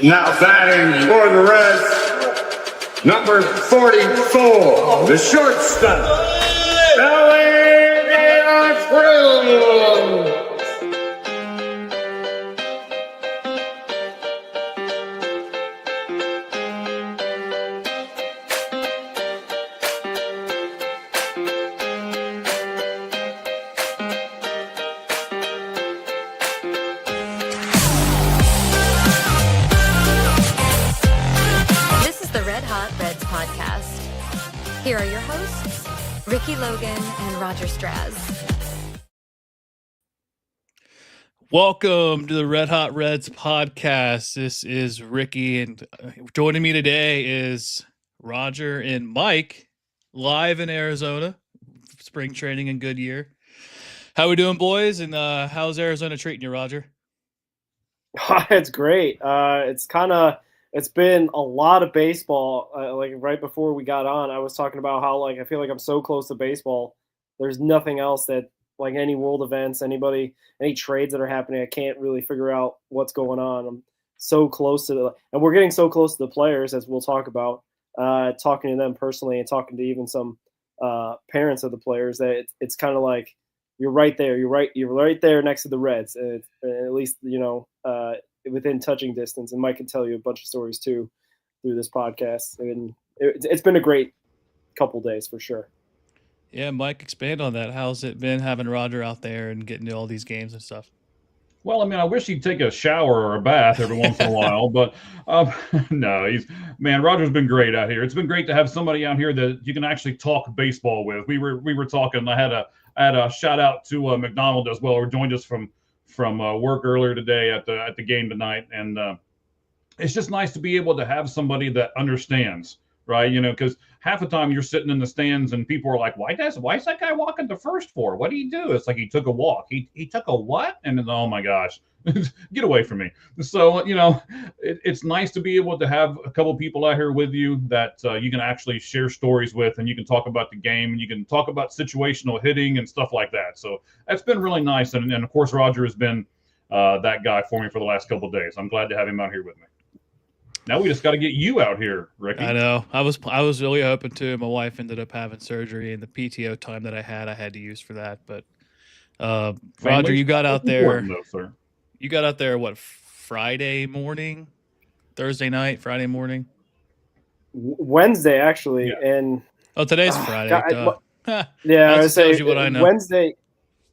Now batting for the Reds, number 44, the shortstop, Ellie Frill. Here are your hosts, Ricky Logan and Roger Straz. Welcome to the Red Hot Reds podcast. This is Ricky, and joining me today is Roger and Mike, live in Arizona, spring training in Goodyear. How we doing, boys? And how's Arizona treating you, Roger? It's great. It's been a lot of baseball. Like right before we got on, I was talking about how I feel like I'm so close to baseball. There's nothing else that like any world events, any trades that are happening. I can't really figure out what's going on. I'm so close to and we're getting so close to the players, as we'll talk about. Talking to them personally and talking to even some parents of the players, that it's kind of like you're right there. You're right there next to the Reds. At least within touching distance, and Mike can tell you a bunch of stories too through this podcast. And it's been a great couple days for sure. Yeah, Mike, expand on that. How's it been having Roger out there and getting to all these games and stuff? Well, I mean, I wish he'd take a shower or a bath every once in a while, but no, Roger's been great out here. It's been great to have somebody out here that you can actually talk baseball with. We were talking. I had a shout out to McDonald as well, who joined us from work earlier today at the game tonight, and it's just nice to be able to have somebody that understands, right? Because half the time you're sitting in the stands and people are like, why is that guy walking to first for? What did he do? It's like he took a walk. He took a what? And then, oh my gosh, get away from me. So it's nice to be able to have a couple people out here with you that you can actually share stories with, and you can talk about the game, and you can talk about situational hitting and stuff like that. So that's been really nice, and of course Roger has been that guy for me for the last couple of days. I'm glad to have him out here with me. Now we just got to get you out here, Ricky. I know. I was really hoping to. My wife ended up having surgery, and the PTO time that I had to use for that. But Roger, you got out there. Though, sir. You got out there what, Friday morning, Thursday night, Friday morning, Wednesday actually, yeah. And today's Friday. Yeah, I would say you what I know.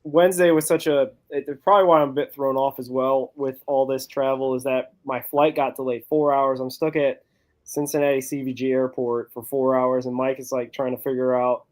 Wednesday was probably why I'm a bit thrown off as well with all this travel, is that my flight got delayed 4 hours. I'm stuck at Cincinnati CVG Airport for 4 hours, and Mike is like trying to figure out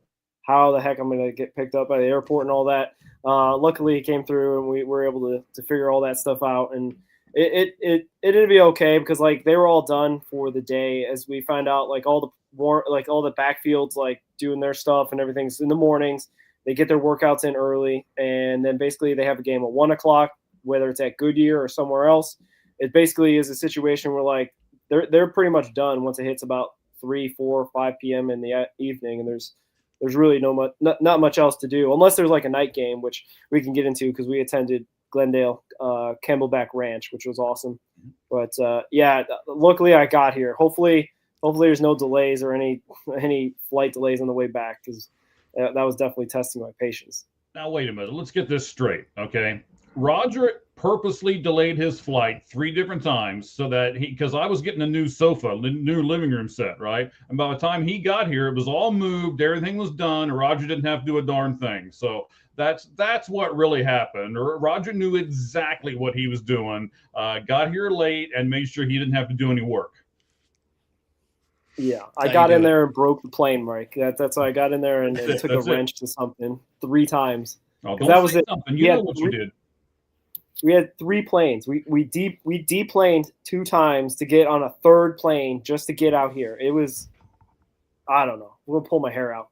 how the heck I'm going to get picked up by the airport and all that. Luckily, it came through, and we were able to figure all that stuff out, and it didn't be okay because like they were all done for the day, as we found out. Like all the backfields like doing their stuff and everything's in the mornings. They get their workouts in early, and then basically they have a game at 1 o'clock, whether it's at Goodyear or somewhere else. It basically is a situation where like they're pretty much done once it hits about 3, 4, 5 p.m. in the evening, and there's really not much else to do unless there's like a night game, which we can get into because we attended Glendale Camelback Ranch, which was awesome. But luckily I got here. Hopefully there's no delays or any flight delays on the way back, because that was definitely testing my patience. Now, wait a minute. Let's get this straight, okay? Roger purposely delayed his flight 3 different times so that because I was getting a new sofa, new living room set, right? And by the time he got here, it was all moved, everything was done, and Roger didn't have to do a darn thing. So that's what really happened. Roger knew exactly what he was doing, got here late, and made sure he didn't have to do any work. Yeah, I got in there and broke the plane, Mike. That's why I got in there and took a wrench to something 3 times. Oh, that was it. You know what you did. We had 3 planes. We deplaned 2 times to get on a 3rd plane just to get out here. It was, I don't know. We'll pull my hair out.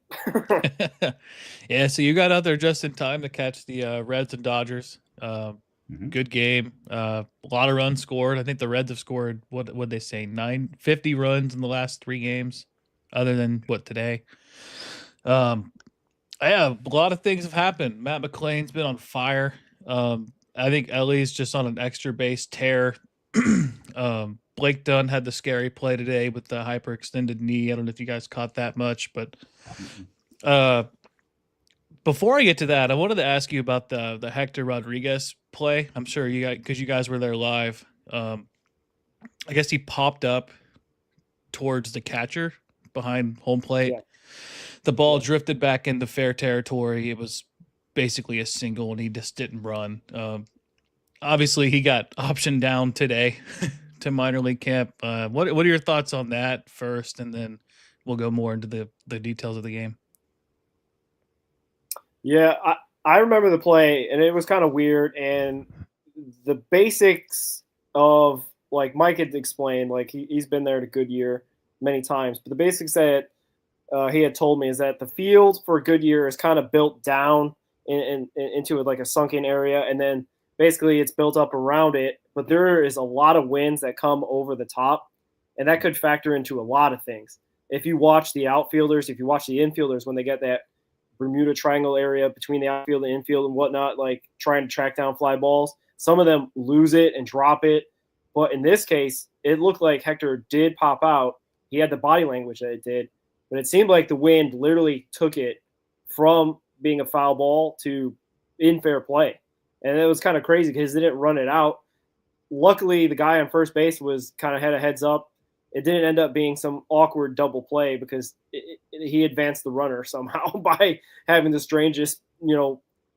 Yeah, so you got out there just in time to catch the Reds and Dodgers. Good game. A lot of runs scored. I think the Reds have scored, what they say, 50 runs in the last 3 games, other than today. A lot of things have happened. Matt McClain's been on fire. I think Ellie's just on an extra base tear. Blake Dunn had the scary play today with the hyperextended knee. I don't know if you guys caught that much, but before I get to that, I wanted to ask you about the Hector Rodriguez play. I'm sure you guys, because you guys were there live. I guess he popped up towards the catcher behind home plate. Yeah. The ball drifted back into fair territory. It was basically a single, and he just didn't run. Obviously, he got optioned down today to minor league camp. What are your thoughts on that first, and then we'll go more into the details of the game. Yeah, I remember the play, and it was kind of weird. And the basics of, like Mike had explained, like he's been there to Goodyear many times, but the basics that he had told me is that the field for Goodyear is kind of built down into like a sunken area, and then basically it's built up around it. But there is a lot of winds that come over the top, and that could factor into a lot of things. If you watch the outfielders, if you watch the infielders when they get that Bermuda Triangle area between the outfield and infield and whatnot, like trying to track down fly balls, some of them lose it and drop it. But in this case, it looked like Hector did pop out. He had the body language that it did, but it seemed like the wind literally took it from being a foul ball to in fair play. And it was kind of crazy because they didn't run it out. Luckily, the guy on first base was kind of had a heads up. It didn't end up being some awkward double play because he advanced the runner somehow by having the strangest,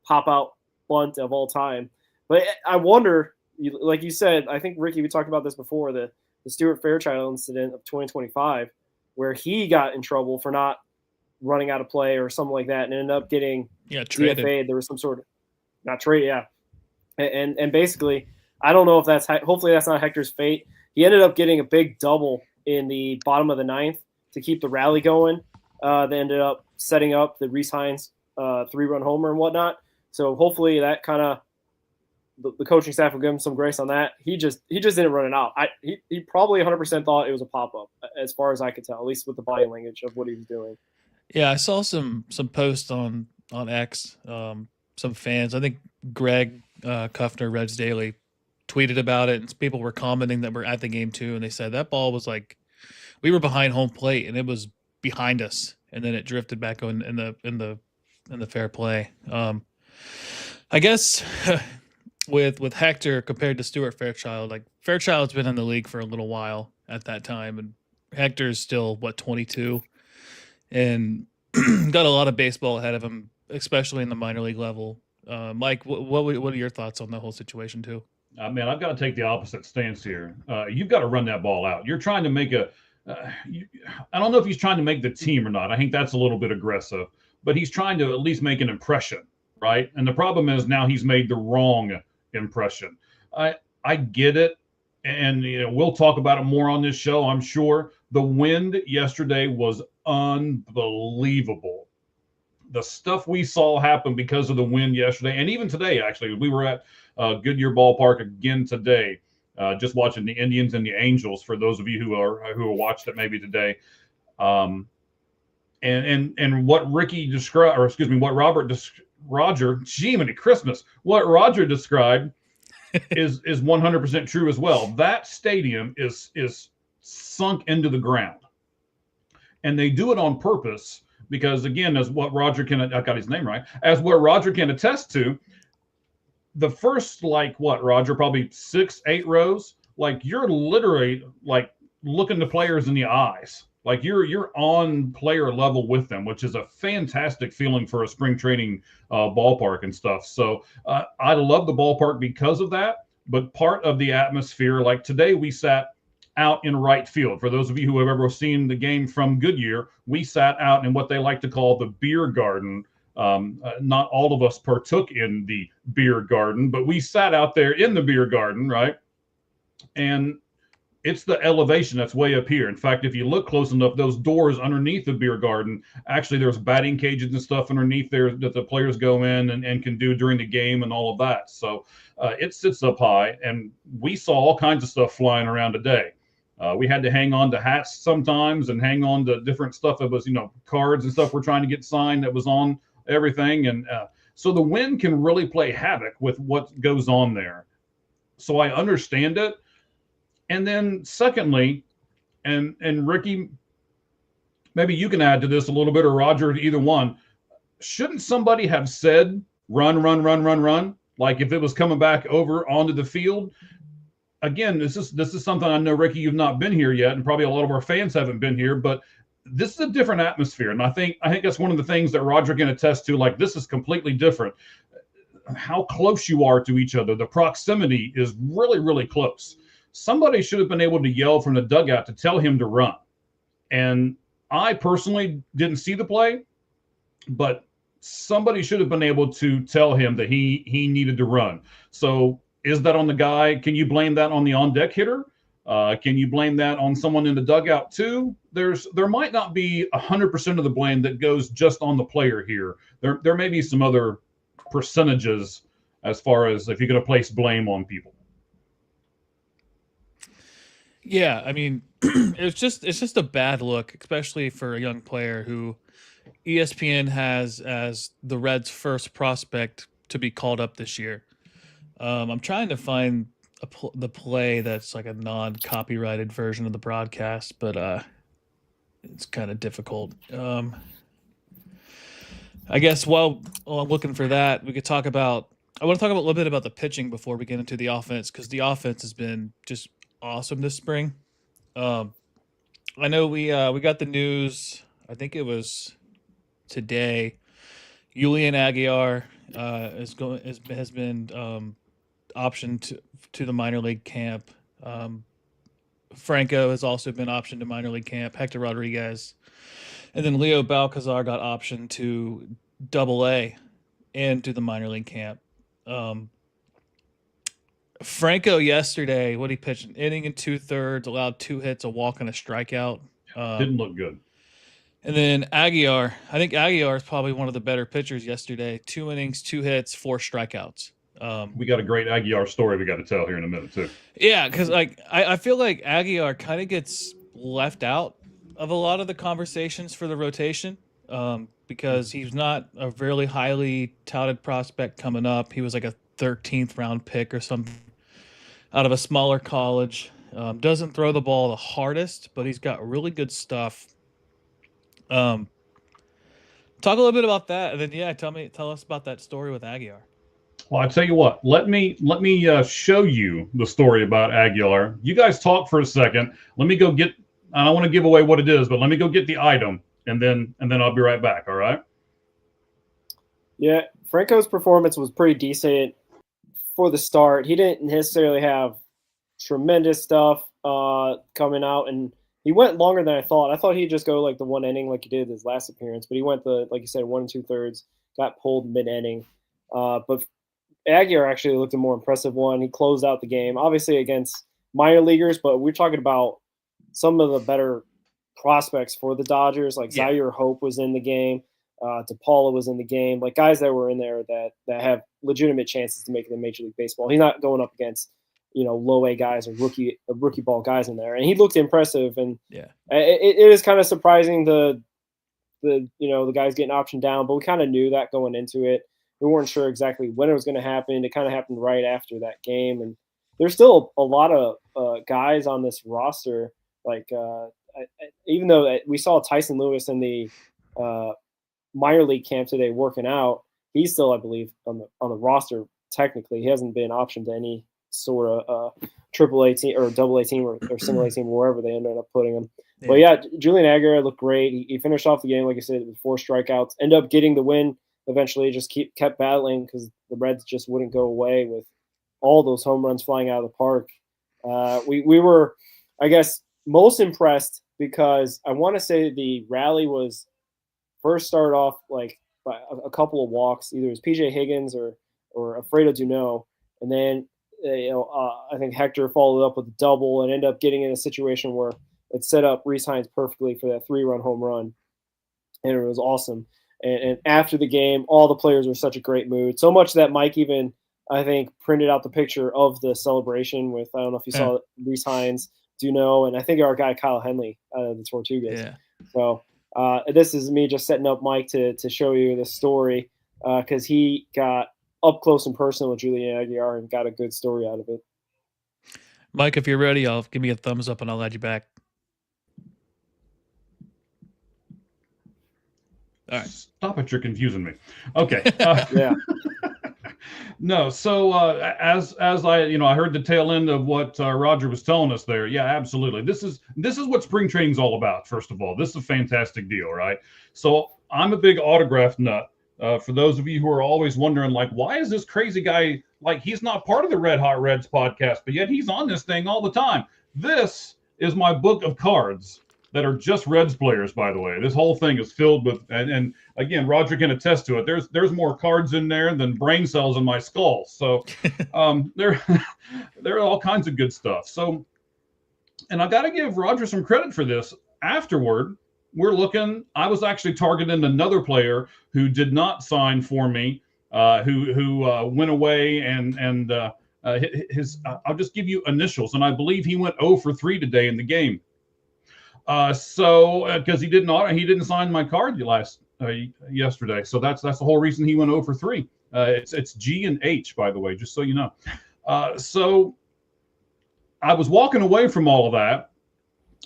pop out bunt of all time. But I wonder, like you said, I think, Ricky, we talked about this before, the Stuart Fairchild incident of 2025, where he got in trouble for not running out of play or something like that and ended up getting traded. DFA'd. There was some sort of – not traded, yeah. And basically, I don't know if that's – hopefully that's not Hector's fate. He ended up getting a big double in the bottom of the ninth to keep the rally going. They ended up setting up the Rhys Hines 3-run homer and whatnot. So hopefully that kind of the coaching staff will give him some grace on that. He just didn't run it out. He probably 100% thought it was a pop-up, as far as I could tell, at least with the body language of what he was doing. Yeah, I saw some posts on X, some fans. I think Greg Kuffner, Reds Daily, tweeted about it, and people were commenting that were at the game too, and they said that ball was like, we were behind home plate and it was behind us, and then it drifted back in the fair play. I guess with Hector compared to Stuart Fairchild, like Fairchild's been in the league for a little while at that time, and Hector's still 22, and got a lot of baseball ahead of him, especially in the minor league level. Mike, what are your thoughts on the whole situation too? Man, I've got to take the opposite stance here. You've got to run that ball out. You're trying to make I don't know if he's trying to make the team or not. I think that's a little bit aggressive, but he's trying to at least make an impression, right? And the problem is now he's made the wrong impression. I get it, and we'll talk about it more on this show, I'm sure. The wind yesterday was unbelievable. The stuff we saw happen because of the wind yesterday, and even today, actually, we were at Goodyear Ballpark again today, just watching the Indians and the Angels. For those of you who watched it maybe today, and what Ricky described, or excuse me, what Roger, gee, many Christmas, what Roger described is 100% true as well. That stadium is sunk into the ground, and they do it on purpose. Because again, as what Roger I got his name right, as what Roger can attest to, the first, Roger, probably 6-8 rows, you're literally looking the players in the eyes. You're on player level with them, which is a fantastic feeling for a spring training ballpark and stuff. So I love the ballpark because of that. But part of the atmosphere, like today, we sat out in right field. For those of you who have ever seen the game from Goodyear, we sat out in what they like to call the beer garden. Not all of us partook in the beer garden, but we sat out there in the beer garden, right? And it's the elevation that's way up here. In fact, if you look close enough, those doors underneath the beer garden, actually there's batting cages and stuff underneath there that the players go in and can do during the game and all of that. So it sits up high, and we saw all kinds of stuff flying around today. We had to hang on to hats sometimes and hang on to different stuff that was, cards and stuff we're trying to get signed that was on everything. And so the wind can really play havoc with what goes on there. So I understand it. And then secondly, and Ricky, maybe you can add to this a little bit, or Roger, either one. Shouldn't somebody have said run, run, run, run, run? Like if it was coming back over onto the field. Again, this is something I know, Ricky, you've not been here yet, and probably a lot of our fans haven't been here, but this is a different atmosphere. And I think that's one of the things that Roger can attest to. Like, this is completely different. How close you are to each other. The proximity is really, really close. Somebody should have been able to yell from the dugout to tell him to run. And I personally didn't see the play, but somebody should have been able to tell him that he needed to run. So is that on the guy? Can you blame that on the on-deck hitter? Can you blame that on someone in the dugout too? There might not be 100% of the blame that goes just on the player here. There may be some other percentages as far as if you're going to place blame on people. Yeah, I mean, it's just a bad look, especially for a young player who ESPN has as the Reds' first prospect to be called up this year. I'm trying to find the play that's like a non-copyrighted version of the broadcast, but it's kind of difficult. I guess while I'm looking for that, we could talk about. I want to talk a little bit about the pitching before we get into the offense, because the offense has been just awesome this spring. I know we got the news. I think it was today. Julian Aguilar has been optioned to the minor league camp. Franco has also been optioned to minor league camp. Hector Rodriguez, and then Leo Balcazar got optioned to Double-A and to the minor league camp. Franco yesterday, what he pitched, an inning and 2/3, allowed 2 hits, a walk, and a strikeout. Didn't look good. And then Aguilar, I think Aguilar is probably one of the better pitchers yesterday. 2 innings, 2 hits, 4 strikeouts. We got a great Aguilar story we got to tell here in a minute too. Yeah, because like I feel like Aguilar kind of gets left out of a lot of the conversations for the rotation, because he's not a really highly touted prospect coming up. He was like a 13th round pick or something out of a smaller college. Doesn't throw the ball the hardest, but he's got really good stuff. Talk a little bit about that, and then tell us about that story with Aguilar. Well, I tell you what, let me show you the story about Aguilar. You guys talk for a second. Let me go get. I don't want to give away what it is, but let me go get the item, and then I'll be right back. All right. Yeah, Franco's performance was pretty decent for the start. He didn't necessarily have tremendous stuff coming out, and he went longer than I thought. I thought he'd just go like the 1 inning like he did his last appearance, but he went like you said, 1 2/3, got pulled mid-inning. But Aguilar actually looked a more impressive one. He closed out the game, obviously against minor leaguers, but we're talking about some of the better prospects for the Dodgers. Like Zaire Hope was in the game. DePaula was in the game. Like guys that were in there that have legitimate chances to make it in Major League Baseball. He's not going up against, low A guys or rookie ball guys in there. And he looked impressive. And it is kind of surprising the guys getting optioned down, but we kind of knew that going into it. We weren't sure exactly when it was going to happen. It kind of happened right after that game. And there's still a lot of guys on this roster. Like even though we saw Tyson Lewis in the minor league camp today working out, he's still, I believe, on the roster. Technically, he hasn't been optioned to any sort of AAA team or AA team or single A team, wherever they ended up putting him. Yeah. But yeah, Julian Aguilar looked great. He finished off the game, like I said, with 4 strikeouts. Ended up getting the win. Eventually, just kept battling because the Reds just wouldn't go away with all those home runs flying out of the park. We were, I guess, most impressed because I want to say the rally was first started off like by a couple of walks. Either it was PJ Higgins or Alfredo Duno, and then I think Hector followed up with a double and ended up getting in a situation where it set up Rhys Hines perfectly for that 3-run home run, and it was awesome. And after the game, all the players were in such a great mood. So much that Mike even, I think, printed out the picture of the celebration with, I don't know if you saw Rhys Hines, Duno, and I think our guy Kyle Henley, the Tortugas. Yeah. So this is me just setting up Mike to show you the story because he got up close and personal with Julian Aguilar and got a good story out of it. Mike, if you're ready, I'll give me a thumbs up and I'll add you back. All right. Stop it! You're confusing me. Okay. Yeah. No, so as I I heard the tail end of what Roger was telling us there. Yeah, absolutely. This is what spring training's all about. First of all, this is a fantastic deal, right? So I'm a big autograph nut. For those of you who are always wondering, like, why is this crazy guy, like, he's not part of the Red Hot Reds podcast, but yet he's on this thing all the time. This is my book of cards that are just Reds players, by the way. This whole thing is filled with, and again, Roger can attest to it. There's more cards in there than brain cells in my skull. So there are all kinds of good stuff. So, and I got to give Roger some credit for this. Afterward, we're looking. I was actually targeting another player who did not sign for me, who went away and his. I'll just give you initials, and I believe he went 0 for 3 today in the game. So because he didn't sign my card yesterday, so that's the whole reason he went 0 for 3. It's G and H, by the way, just so you know. So I was walking away from all of that,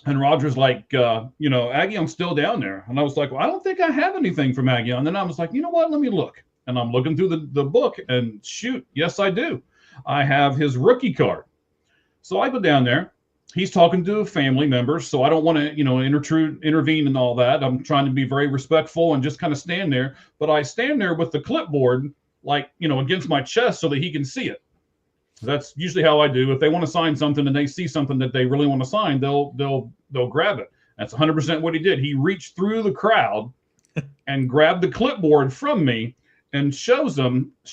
and Roger's like, Aggie, I'm still down there, and I was like, well, I don't think I have anything from Aggie, and then I was like, you know what? Let me look, and I'm looking through the book, and shoot, yes, I do. I have his rookie card. So I go down there. He's talking to family members, so I don't want to, intervene and all that. I'm trying to be very respectful and just kind of stand there. But I stand there with the clipboard, like, against my chest so that he can see it. That's usually how I do. If they want to sign something and they see something that they really want to sign, they'll grab it. That's 100% what he did. He reached through the crowd and grabbed the clipboard from me and shows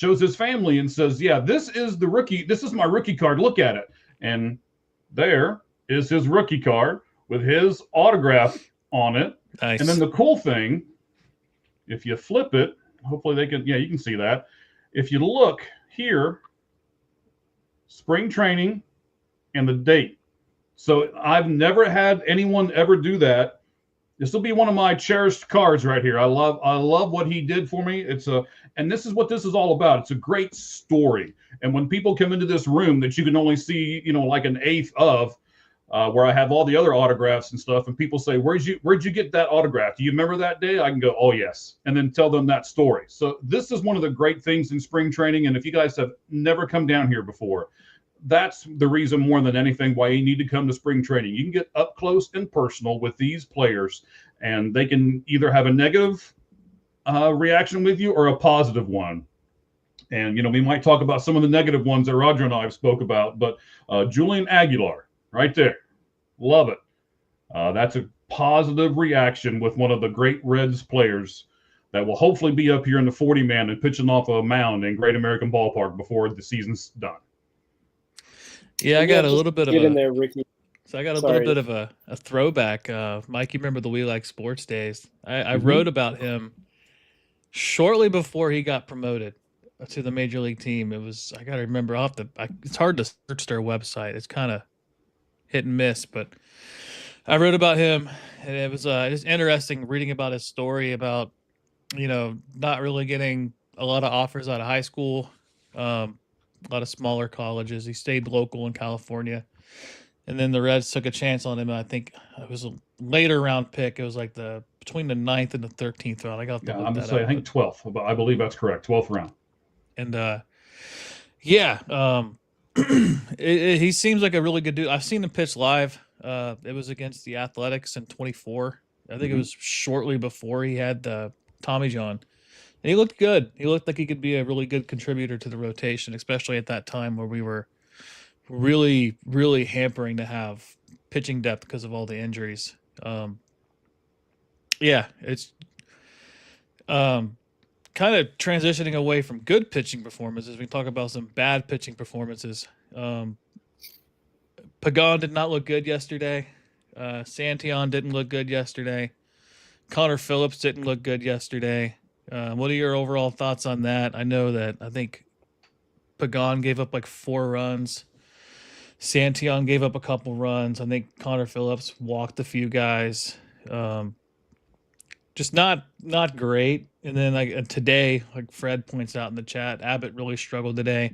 his family and says, "Yeah, this is the rookie. This is my rookie card. Look at it." And there is his rookie card with his autograph on it. Nice. And then the cool thing, if you flip it, hopefully you can see that. If you look here, spring training and the date. So I've never had anyone ever do that. This will be one of my cherished cards right here. I love what he did for me. And this is what this is all about. It's a great story. And when people come into this room that you can only see, like an eighth of, where I have all the other autographs and stuff, and people say, where'd you get that autograph? Do you remember that day? I can go, oh yes, and then tell them that story. So this is one of the great things in spring training. And if you guys have never come down here before, that's the reason more than anything why you need to come to spring training. You can get up close and personal with these players, and they can either have a negative reaction with you or a positive one. And we might talk about some of the negative ones that Roger and I have spoke about, but Julian Aguilar, right there. Love it. That's a positive reaction with one of the great Reds players that will hopefully be up here in the 40-man and pitching off a mound in Great American Ballpark before the season's done. Yeah, I got a little bit of in there, Ricky. So I got a little bit of a throwback. Mike, you remember the We Like Sports days? I wrote about him shortly before he got promoted to the major league team. It was, I got to remember it's hard to search their website. It's kind of hit and miss, but I wrote about him, and it was just interesting reading about his story about, not really getting a lot of offers out of high school, a lot of smaller colleges. He stayed local in California, and then the Reds took a chance on him. I think it was a later round pick. It was like between the 9th and the 13th round. I got to look that up. I think 12th, but I believe that's correct. 12th round. And he seems like a really good dude. I've seen him pitch live. It was against the Athletics in 24. I think it was shortly before he had the Tommy John. And he looked good. He looked like he could be a really good contributor to the rotation, especially at that time where we were really, really hampering to have pitching depth because of all the injuries. It's kind of transitioning away from good pitching performances. We talk about some bad pitching performances. Pagan did not look good yesterday. Santillan didn't look good yesterday. Connor Phillips didn't look good yesterday. What are your overall thoughts on that? I think Pagan gave up like 4 runs. Santillan gave up a couple runs. I think Connor Phillips walked a few guys. just not great. And then like today, like Fred points out in the chat, Abbott really struggled today.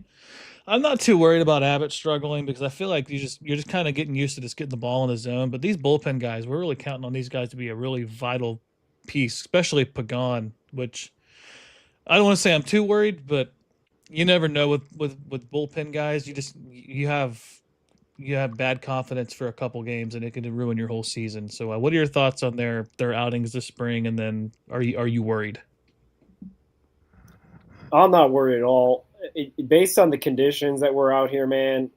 I'm not too worried about Abbott struggling because I feel like you're just kind of getting used to just getting the ball in the zone. But these bullpen guys, we're really counting on these guys to be a really vital piece, especially Pagan, which I don't want to say I'm too worried, but you never know with bullpen guys. You have bad confidence for a couple games and it can ruin your whole season. So, what are your thoughts on their outings this spring? And then, are you worried? I'm not worried at all. Based on the conditions that we're out here, man,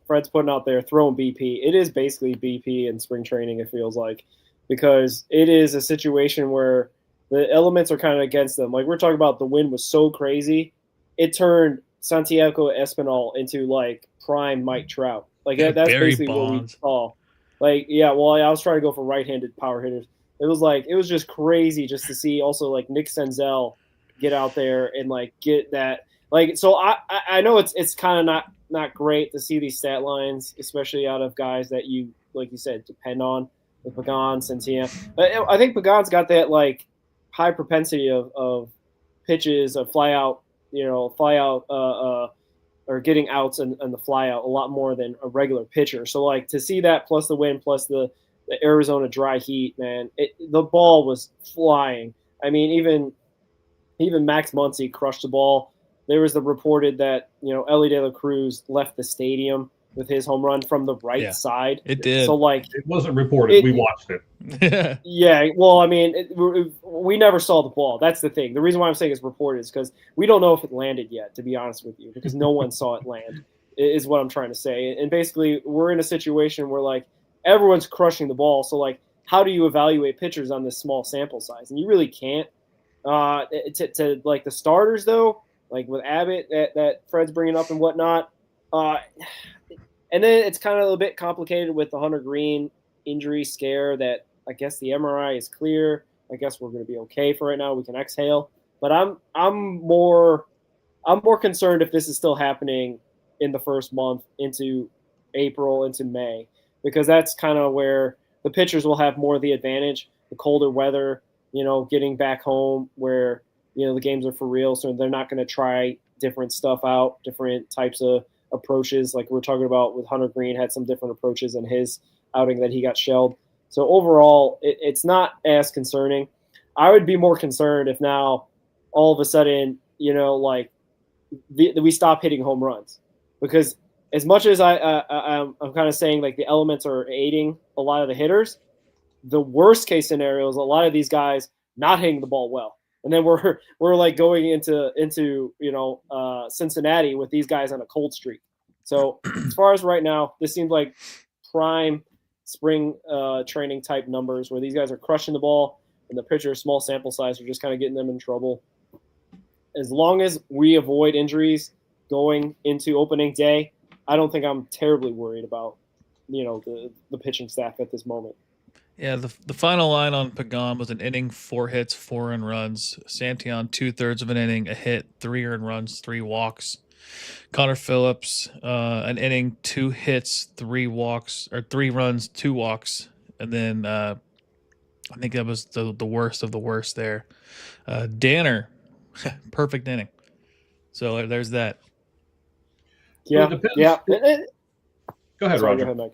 Fred's putting out there throwing BP. It is basically BP in spring training, it feels like, because it is a situation where the elements are kind of against them. Like we're talking about, the wind was so crazy, it turned Santiago Espinal into like prime Mike Trout. Like that's Barry basically Bonds. what we saw. Like, yeah, well, I was trying to go for right-handed power hitters. It was just crazy just to see also like Nick Senzel get out there and like get that. Like, so I know it's kind of not great to see these stat lines, especially out of guys that you, like you said, depend on, like Pagan, Santia. I think Pagan's got that like high propensity of pitches, of fly out, or getting outs and the fly out a lot more than a regular pitcher. So like to see that plus the wind plus the Arizona dry heat, man, the ball was flying. I mean, even Max Muncy crushed the ball. There was the reported that, Ellie De La Cruz left the stadium with his home run from the right side. It did. So like It wasn't reported. We watched it. Yeah, well, I mean, we never saw the ball. That's the thing. The reason why I'm saying it's reported is because we don't know if it landed yet, to be honest with you, because no one saw it land, is what I'm trying to say. And basically, we're in a situation where, like, everyone's crushing the ball. So, like, how do you evaluate pitchers on this small sample size? And you really can't. To like, the starters, though, like with Abbott that Fred's bringing up and whatnot, and then it's kind of a bit complicated with the Hunter Green injury scare that I guess the MRI is clear. I guess we're going to be okay for right now. We can exhale. But I'm more concerned if this is still happening in the first month into April, into May, because that's kind of where the pitchers will have more of the advantage. The colder weather, getting back home where, the games are for real. So they're not going to try different stuff out, different types of approaches. Like we're talking about with Hunter Green, had some different approaches in his outing that he got shelled. So overall, it's not as concerning. I would be more concerned if now all of a sudden, like we stop hitting home runs, because as much as I'm kind of saying like the elements are aiding a lot of the hitters, the worst case scenario is a lot of these guys not hitting the ball well. And then we're like going into Cincinnati with these guys on a cold streak. So as far as right now, this seems like prime spring training type numbers where these guys are crushing the ball and the pitcher, small sample size, are just kind of getting them in trouble. As long as we avoid injuries going into opening day, I don't think I'm terribly worried about the pitching staff at this moment. Yeah, the final line on Pagan was an inning, 4 hits, 4 earned runs. Santion, 2/3 of an inning, a hit, 3 earned runs, 3 walks. Connor Phillips, an inning, 2 hits, 3 walks, or 3 runs, 2 walks. And then I think that was the worst of the worst there. Danner, perfect inning. So there's that. Yeah. Go ahead, Sorry, Roger. go ahead, Mike.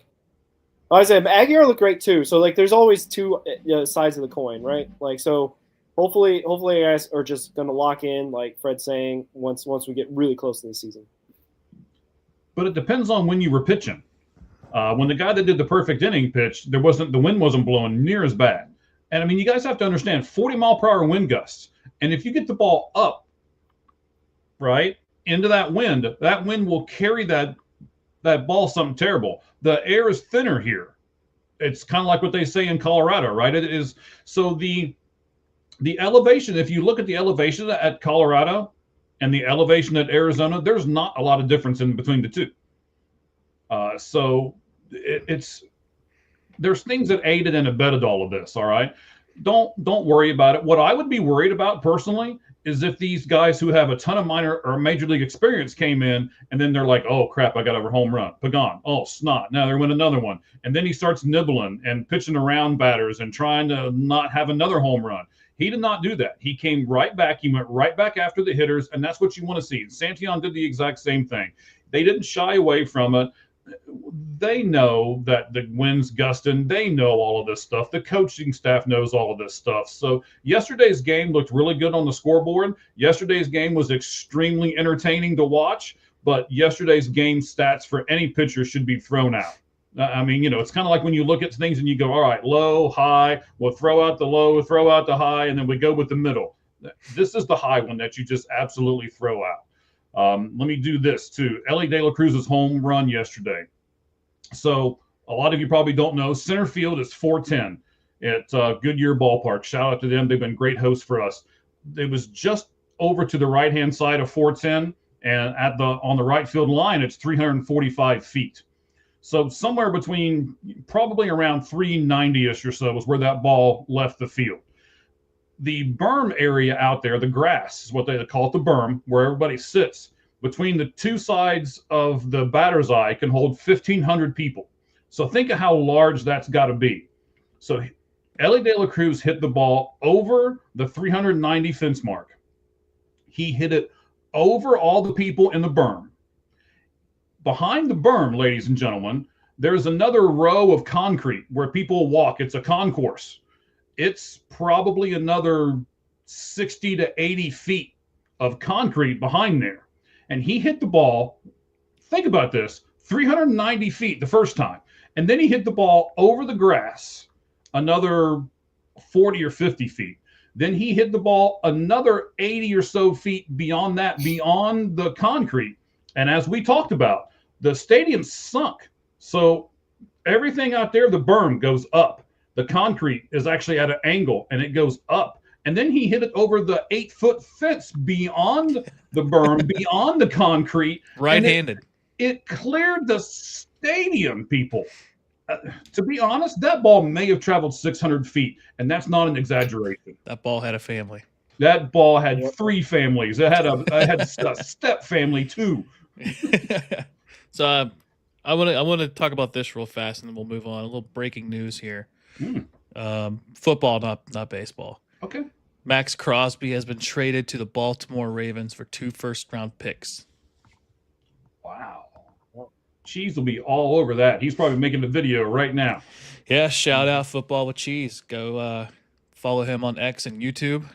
I said Aguirre looked great too. So like, there's always two sides of the coin, right? Like, so hopefully, guys are just going to lock in, like Fred's saying, once we get really close to the season. But it depends on when you were pitching. When the guy that did the perfect inning pitch, the wind wasn't blowing near as bad. And I mean, you guys have to understand 40-mile-per-hour wind gusts. And if you get the ball up, right, into that wind will carry that ball something terrible. The air is thinner here. It's kind of like what they say in Colorado, right? It is. So the elevation, if you look at the elevation at Colorado and the elevation at Arizona, there's not a lot of difference in between the two. So there's things that aided and abetted all of this. All right. Don't worry about it. What I would be worried about personally is if these guys who have a ton of minor or major league experience came in and then they're like, oh crap, I got a home run. Pagan, oh snot, now they win another one. And then he starts nibbling and pitching around batters and trying to not have another home run. He did not do that. He came right back. He went right back after the hitters, and that's what you want to see. Santillan did the exact same thing. They didn't shy away from it. They know that the wind's gusting. They know all of this stuff. The coaching staff knows all of this stuff. So yesterday's game looked really good on the scoreboard. Yesterday's game was extremely entertaining to watch, but yesterday's game stats for any pitcher should be thrown out. I mean, it's kind of like when you look at things and you go, all right, low, high, we'll throw out the low, throw out the high, and then we go with the middle. This is the high one that you just absolutely throw out. Let me do this too. Ellie De La Cruz's home run yesterday. So a lot of you probably don't know, center field is 410 at Goodyear Ballpark. Shout out to them. They've been great hosts for us. It was just over to the right-hand side of 410, and on the right field line, it's 345 feet. So somewhere between probably around 390-ish or so is where that ball left the field. The berm area out there, the grass is what they call it, the berm, where everybody sits, between the two sides of the batter's eye can hold 1,500 people. So think of how large that's got to be. So Ellie De La Cruz hit the ball over the 390 fence mark. He hit it over all the people in the berm. Behind the berm, ladies and gentlemen, there's another row of concrete where people walk. It's a concourse. It's probably another 60 to 80 feet of concrete behind there. And he hit the ball, think about this, 390 feet the first time. And then he hit the ball over the grass another 40 or 50 feet. Then he hit the ball another 80 or so feet beyond that, beyond the concrete. And as we talked about, the stadium sunk. So everything out there, the berm goes up. The concrete is actually at an angle and it goes up. And then he hit it over the 8-foot fence beyond the berm, beyond the concrete. Right-handed. It cleared the stadium, people. To be honest, that ball may have traveled 600 feet, and that's not an exaggeration. That ball had a family. That ball had 3 families. It had a step family too. So I want to talk about this real fast, and then we'll move on. A little breaking news here. Football, not baseball. Okay. Max Crosby has been traded to the Baltimore Ravens for 2 first-round picks. Wow. Cheese will be all over that. He's probably making the video right now. Yeah, shout out Football with Cheese. Go follow him on X and YouTube.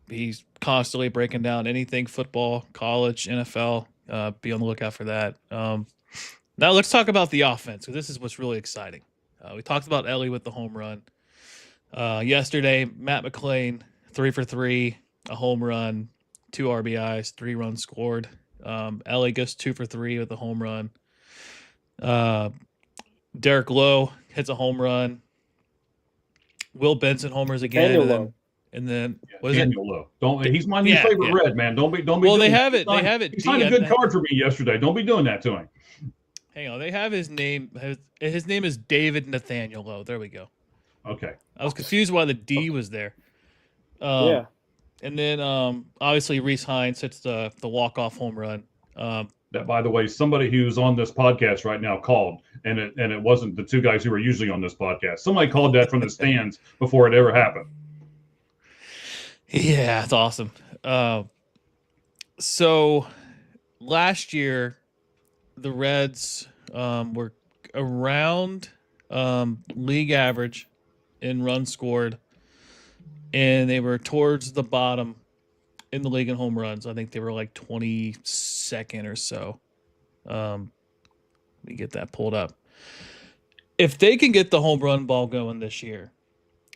He's constantly breaking down anything football, college, NFL. Be on the lookout for that. Now let's talk about the offense, because this is what's really exciting. We talked about Ellie with the home run. Yesterday, Matt McClain, 3 for 3, a home run, 2 RBIs, 3 runs scored. Ellie goes 2 for 3 with a home run. Derek Lowe hits a home run. Will Benson homers again. And then was Daniel Lowe. He's my new favorite Red, man. Don't be. Well, they have it. They have it. He signed a good card for me yesterday. Don't be doing that to him. Hang on. They have his name. His name is David Nathaniel Lowe. There we go. Okay. I was confused why the D was there. Yeah. And then obviously Reese Hines hits the walk-off home run. That, by the way, somebody who's on this podcast right now called, and it wasn't the 2 guys who are usually on this podcast. Somebody called that from the stands before it ever happened. Yeah, it's awesome. So last year, the Reds were around league average in runs scored, and they were towards the bottom in the league in home runs. I think they were like 22nd or so. Let me get that pulled up. If they can get the home run ball going this year,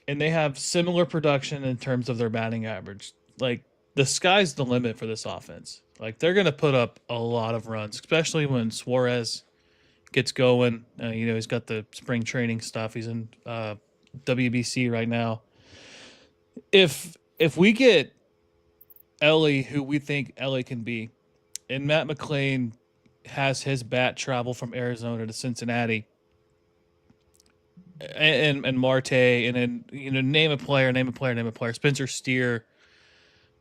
and they have similar production in terms of their batting average, like the sky's the limit for this offense. Like they're going to put up a lot of runs, especially when Suarez gets going. He's got the spring training stuff. He's in WBC right now. If we get Ellie, who we think Ellie can be, and Matt McClain has his bat travel from Arizona to Cincinnati, and Marte, and then name a player, Spencer Steer.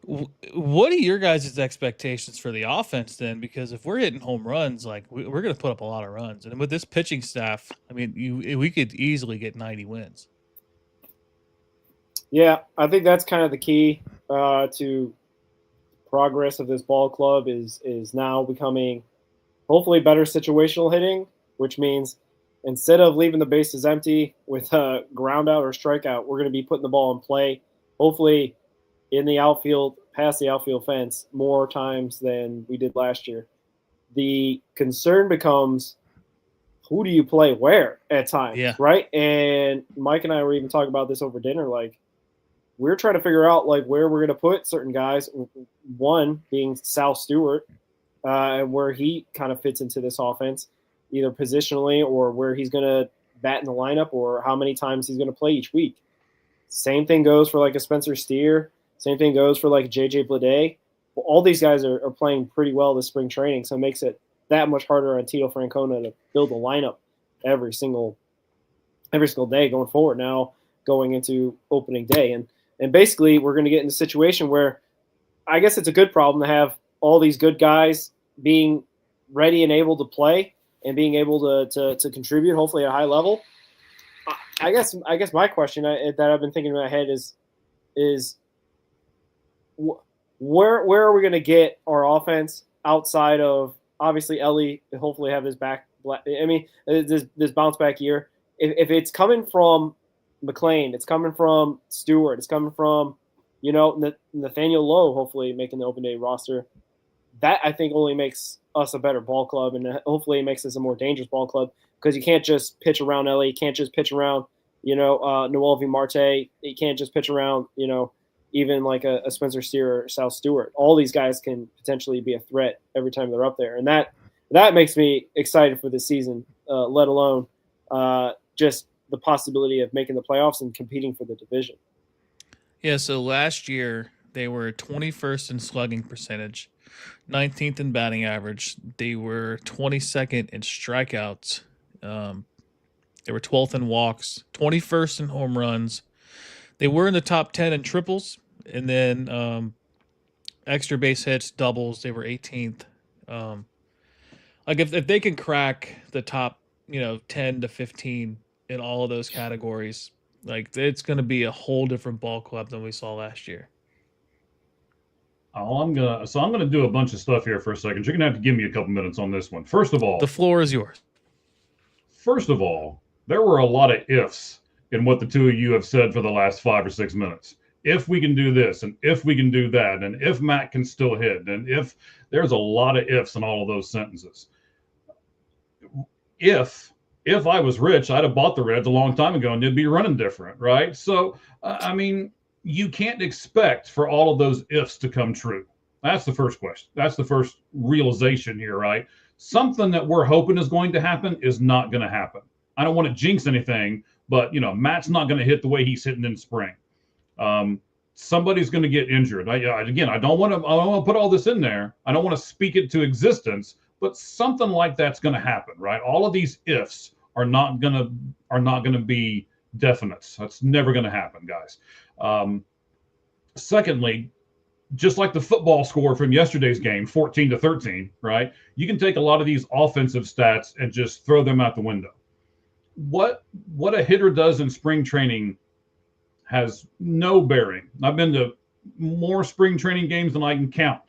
What are your guys' expectations for the offense then? Because if we're hitting home runs, like we're going to put up a lot of runs, and with this pitching staff, I mean, we could easily get 90 wins. Yeah, I think that's kind of the key to progress of this ball club is now becoming hopefully better situational hitting, which means instead of leaving the bases empty with a ground out or strikeout, we're going to be putting the ball in play, hopefully in the outfield, past the outfield fence, more times than we did last year. The concern becomes who do you play where at times, right? And Mike and I were even talking about this over dinner. Like, we're trying to figure out like where we're going to put certain guys. One being Sal Stewart, and where he kind of fits into this offense, either positionally or where he's going to bat in the lineup or how many times he's going to play each week. Same thing goes for like a Spencer Steer. Same thing goes for like JJ Bleday. Well, all these guys are playing pretty well this spring training, so it makes it that much harder on Tito Francona to build a lineup every single day going forward. Now going into opening day, and basically we're going to get in a situation where I guess it's a good problem to have all these good guys being ready and able to play and being able to contribute, hopefully at a high level. I guess my question that I've been thinking in my head is where are we going to get our offense outside of obviously Ellie hopefully have his back. I mean, this bounce back year. If it's coming from McLean, it's coming from Stewart, it's coming from Nathaniel Lowe, hopefully making the open day roster. That I think only makes us a better ball club, and hopefully it makes us a more dangerous ball club because you can't just pitch around Ellie, you can't just pitch around Noel V. Marte, you can't just pitch around even like a Spencer Steer or Sal Stewart. All these guys can potentially be a threat every time they're up there, and that makes me excited for this season. Let alone just the possibility of making the playoffs and competing for the division. Yeah, so last year they were 21st in slugging percentage, 19th in batting average. They were 22nd in strikeouts. They were 12th in walks, 21st in home runs. They were in the top 10 in triples, and then extra base hits, doubles. They were 18th. Like if they can crack the top, 10 to 15 in all of those categories, like it's going to be a whole different ball club than we saw last year. I'm gonna do a bunch of stuff here for a second. You're gonna have to give me a couple minutes on this one. First of all, the floor is yours. First of all, there were a lot of ifs in what the two of you have said for the last 5 or 6 minutes. If we can do this, and if we can do that, and if Matt can still hit, and if there's a lot of ifs in all of those sentences. If I was rich, I'd have bought the Reds a long time ago and they'd be running different, right? So, I mean, you can't expect for all of those ifs to come true. That's the first question. That's the first realization here, right? Something that we're hoping is going to happen is not going to happen. I don't want to jinx anything, but, Matt's not going to hit the way he's hitting in spring. Somebody's going to get injured. I don't want to put all this in there. I don't want to speak it to existence, but something like that's going to happen, right? All of these ifs are not going to be definites. That's never going to happen, guys. Secondly, just like the football score from yesterday's game, 14-13, right? You can take a lot of these offensive stats and just throw them out the window. What a hitter does in spring training has no bearing. I've been to more spring training games than I can count.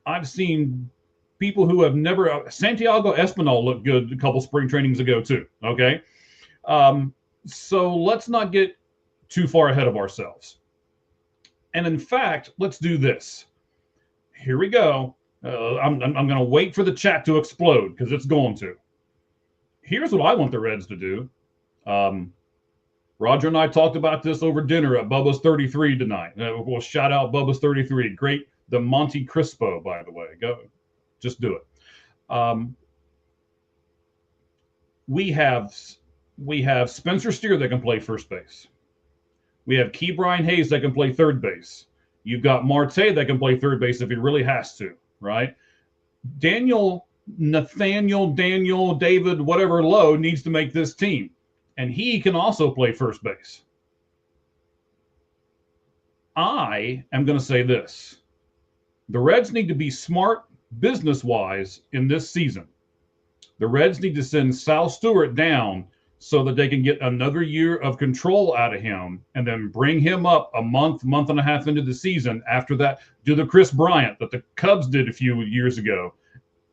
I've seen people who have never. Santiago Espinal looked good a couple spring trainings ago too. Okay, so let's not get too far ahead of ourselves. And in fact, let's do this. Here we go. I'm going to wait for the chat to explode because it's going to. Here's what I want the Reds to do. Roger and I talked about this over dinner at Bubba's 33 tonight. We'll shout out Bubba's 33. Great, the Monte Crispo, by the way. Go, just do it. We have Spencer Steer that can play first base. We have Key Brian Hayes that can play third base. You've got Marte that can play third base if he really has to, right? Nathaniel, David, whatever Lowe needs to make this team. And he can also play first base. I am going to say this. The Reds need to be smart business-wise in this season. The Reds need to send Sal Stewart down so that they can get another year of control out of him and then bring him up a month and a half into the season. After that, do the Chris Bryant that the Cubs did a few years ago.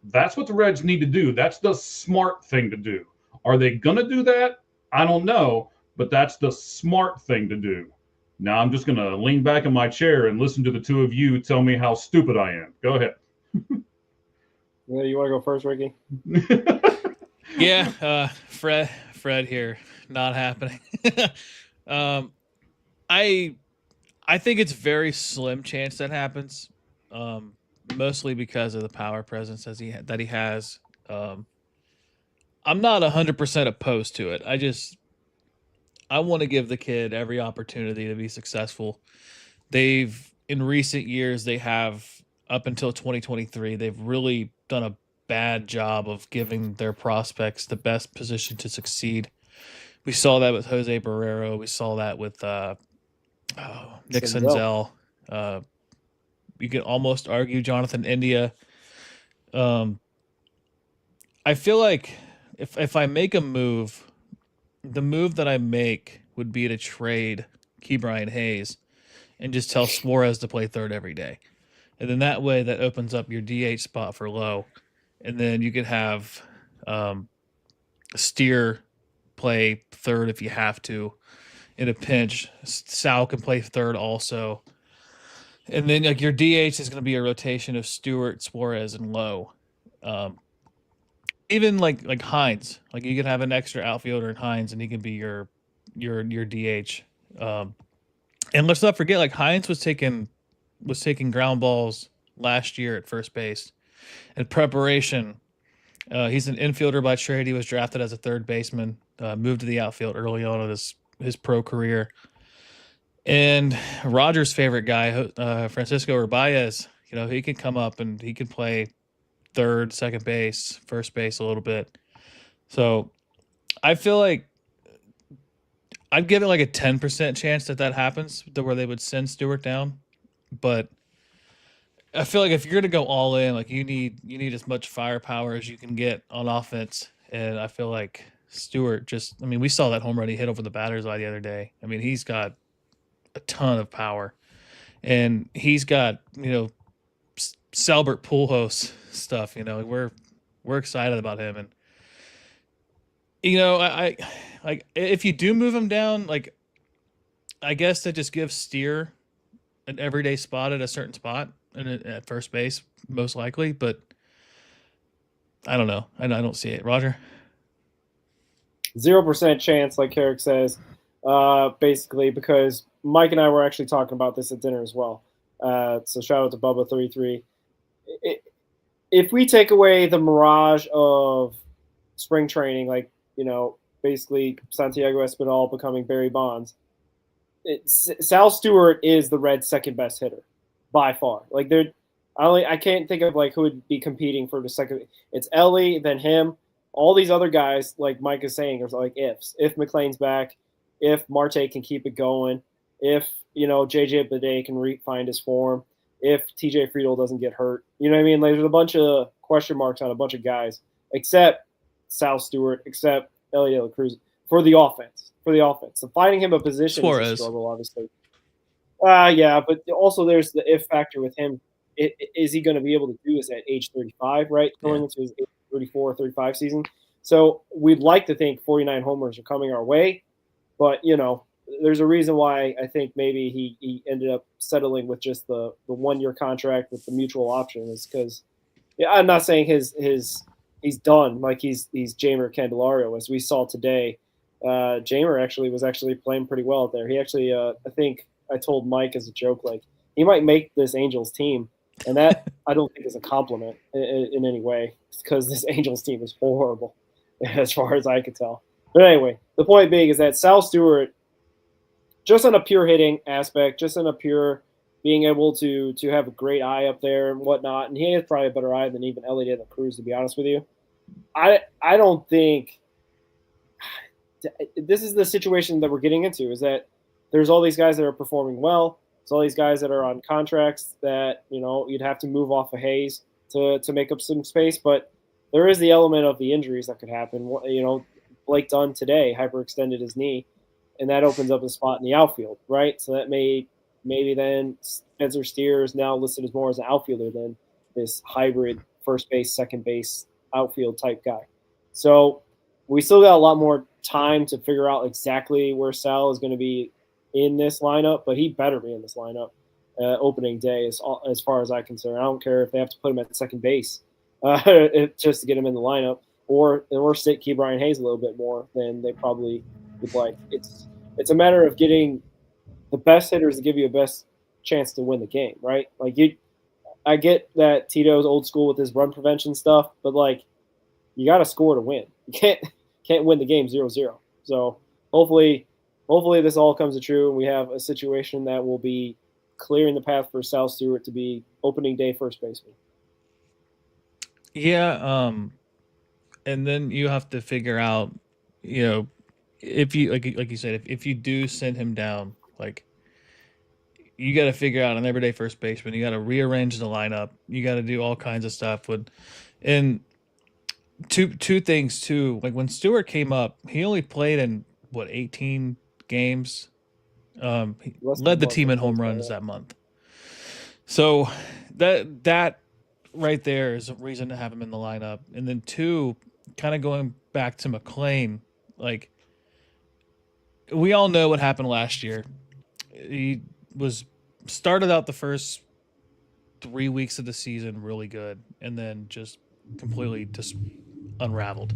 That's what the Reds need to do. That's the smart thing to do. Are they going to do that? I don't know, but that's the smart thing to do. Now I'm just going to lean back in my chair and listen to the two of you tell me how stupid I am. Go ahead. Yeah, you want to go first, Ricky? Yeah, Fred here. Not happening. I think it's very slim chance that happens. Mostly because of the power presence that he has. I'm not 100% opposed to it. I want to give the kid every opportunity to be successful. In recent years, they have, up until 2023, they've really done a bad job of giving their prospects the best position to succeed. We saw that with Jose Barrero. We saw that with Nick Senzel. You could almost argue Jonathan India. I feel like if I make a move, the move that I make would be to trade Ke'Bryan Hayes and just tell Suarez to play third every day. And then that way that opens up your DH spot for Lowe. And then you could have Steer play third if you have to in a pinch. Sal can play third also. And then like your DH is going to be a rotation of Stewart, Suarez, and Lowe. Even like Hines, like you could have an extra outfielder in Hines, and he can be your DH. And let's not forget, like Hines was taking ground balls last year at first base. In preparation, he's an infielder by trade. He was drafted as a third baseman, moved to the outfield early on in his pro career. And Roger's favorite guy, Francisco Urbaez, he can come up and he can play third, second base, first base a little bit. So I feel like I'd give it like a 10% chance that happens, where they would send Stewart down. But I feel like if you're going to go all in, like you need as much firepower as you can get on offense. And I feel like Stewart we saw that home run he hit over the batter's eye the other day. I mean, he's got a ton of power, and he's got, Salbert Pujols stuff. We're excited about him, and I like if you do move him down, like I guess that just gives Steer an everyday spot at a certain spot and at first base, most likely. But I don't know. I don't see it. Roger? 0% chance, like Carrick says, basically, because Mike and I were actually talking about this at dinner as well. So shout out to Bubba33. If we take away the mirage of spring training, like, basically Santiago Espinal becoming Barry Bonds, Sal Stewart is the Reds' second best hitter by far. Like, I can't think of like who would be competing for the second. It's Ellie, then him. All these other guys, like Mike is saying, are like ifs. If McLean's back, if Marte can keep it going, if JJ Bidet can find his form, if TJ Friedel doesn't get hurt. You know what I mean? Like, there's a bunch of question marks on a bunch of guys, except Sal Stewart, except Ellie De La Cruz for the offense. So finding him a position is a struggle, obviously. Yeah, but also there's the if factor with him. Is he going to be able to do this at age 35, right? Going into his age 34 or 35 season. So we'd like to think 49 homers are coming our way, but there's a reason why I think maybe he ended up settling with just the 1-year contract with the mutual option, is because I'm not saying he's done, like he's Jamer Candelario, as we saw today. Jamer was actually playing pretty well out there. He actually, I think I told Mike as a joke, like he might make this Angels team, and that I don't think is a compliment in any way, because this Angels team is horrible as far as I could tell. But anyway, the point being is that Sal Stewart, just on a pure hitting aspect, just on a pure being able to have a great eye up there and whatnot, and he has probably a better eye than even Ellie De La Cruz, to be honest with you. I don't think this is the situation that we're getting into, is that there's all these guys that are performing well. It's all these guys that are on contracts that, you'd have to move off of Hayes to make up some space. But there is the element of the injuries that could happen. Blake Dunn today hyperextended his knee, and that opens up a spot in the outfield, right? So that maybe then Spencer Steer is now listed as more as an outfielder than this hybrid first base, second base, outfield type guy. So we still got a lot more time to figure out exactly where Sal is going to be in this lineup, but he better be in this lineup opening day as far as I'm concerned. I don't care if they have to put him at second base just to get him in the lineup, or sit Key Brian Hayes a little bit more than they probably would like. It's a matter of getting the best hitters to give you a best chance to win the game, right? I get that Tito's old school with his run prevention stuff, but you got to score to win. You can't win the game 0-0. So hopefully this all comes to true, and we have a situation that will be clearing the path for Sal Stewart to be opening day first baseman. Yeah, and then you have to figure out, if you like you said, if you do send him down, you got to figure out an everyday first baseman. You got to rearrange the lineup. You got to do all kinds of stuff and two things too. Like when Stewart came up, he only played in 18 games. He led the team in home runs that month. So that right there is a reason to have him in the lineup. And then two, kind of going back to McLean, we all know what happened last year. He started out the first 3 weeks of the season really good, and then just completely just unraveled.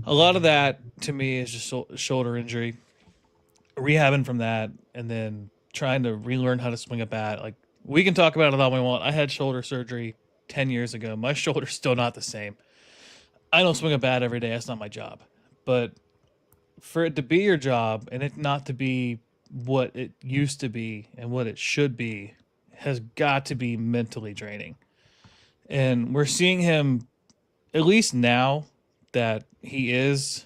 A lot of that to me is just shoulder injury, rehabbing from that, and then trying to relearn how to swing a bat. We can talk about it all we want. I had shoulder surgery 10 years ago. My shoulder's still not the same. I don't swing a bat every day. That's not my job. But for it to be your job and it not to be what it used to be and what it should be has got to be mentally draining. And we're seeing him, at least now that he is,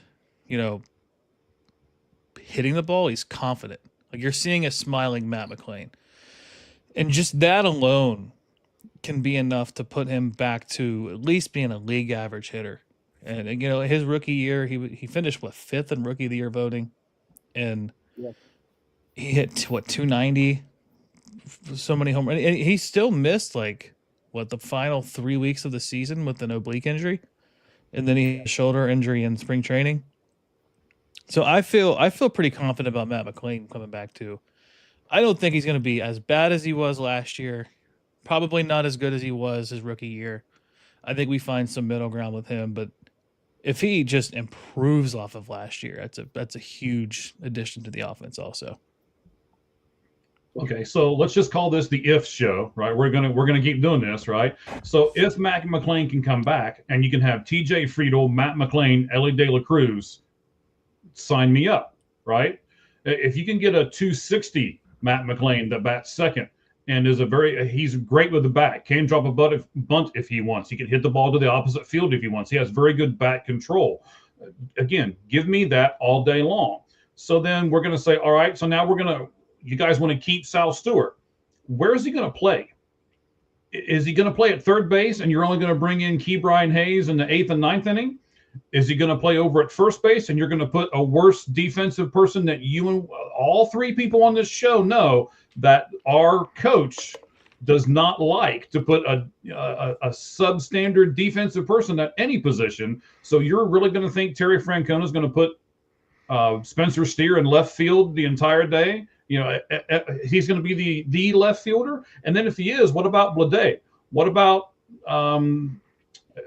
hitting the ball, he's confident. You're seeing a smiling Matt McLean. And just that alone can be enough to put him back to at least being a league average hitter. And his rookie year, he finished 5th in rookie of the year voting, and he hit 290, so many home runs. And he still missed the final 3 weeks of the season with an oblique injury, and then he had a shoulder injury in spring training. So I feel pretty confident about Matt McLean coming back too. I don't think he's going to be as bad as he was last year. Probably not as good as he was his rookie year. I think we find some middle ground with him, but if he just improves off of last year, that's a huge addition to the offense also. Okay, so let's just call this the if show, right? We're gonna keep doing this, right? So if Matt McLean can come back and you can have TJ Friedel, Matt McLean, Ellie De La Cruz, sign me up, right? If you can get a 260 Matt McLean that bats second and he's great with the bat, can drop a bunt if he wants. He can hit the ball to the opposite field if he wants. He has very good bat control. Again, give me that all day long. So then we're going to say, all right, so now you guys want to keep Sal Stewart. Where is he going to play? Is he going to play at third base and you're only going to bring in Key Brian Hayes in the 8th and 9th inning? Is he going to play over at first base and you're going to put a worse defensive person that you and all three people on this show know that our coach does not like to put a substandard defensive person at any position? So you're really going to think Terry Francona is going to put Spencer Steer in left field the entire day? He's going to be the left fielder? And then if he is, what about Blade? What about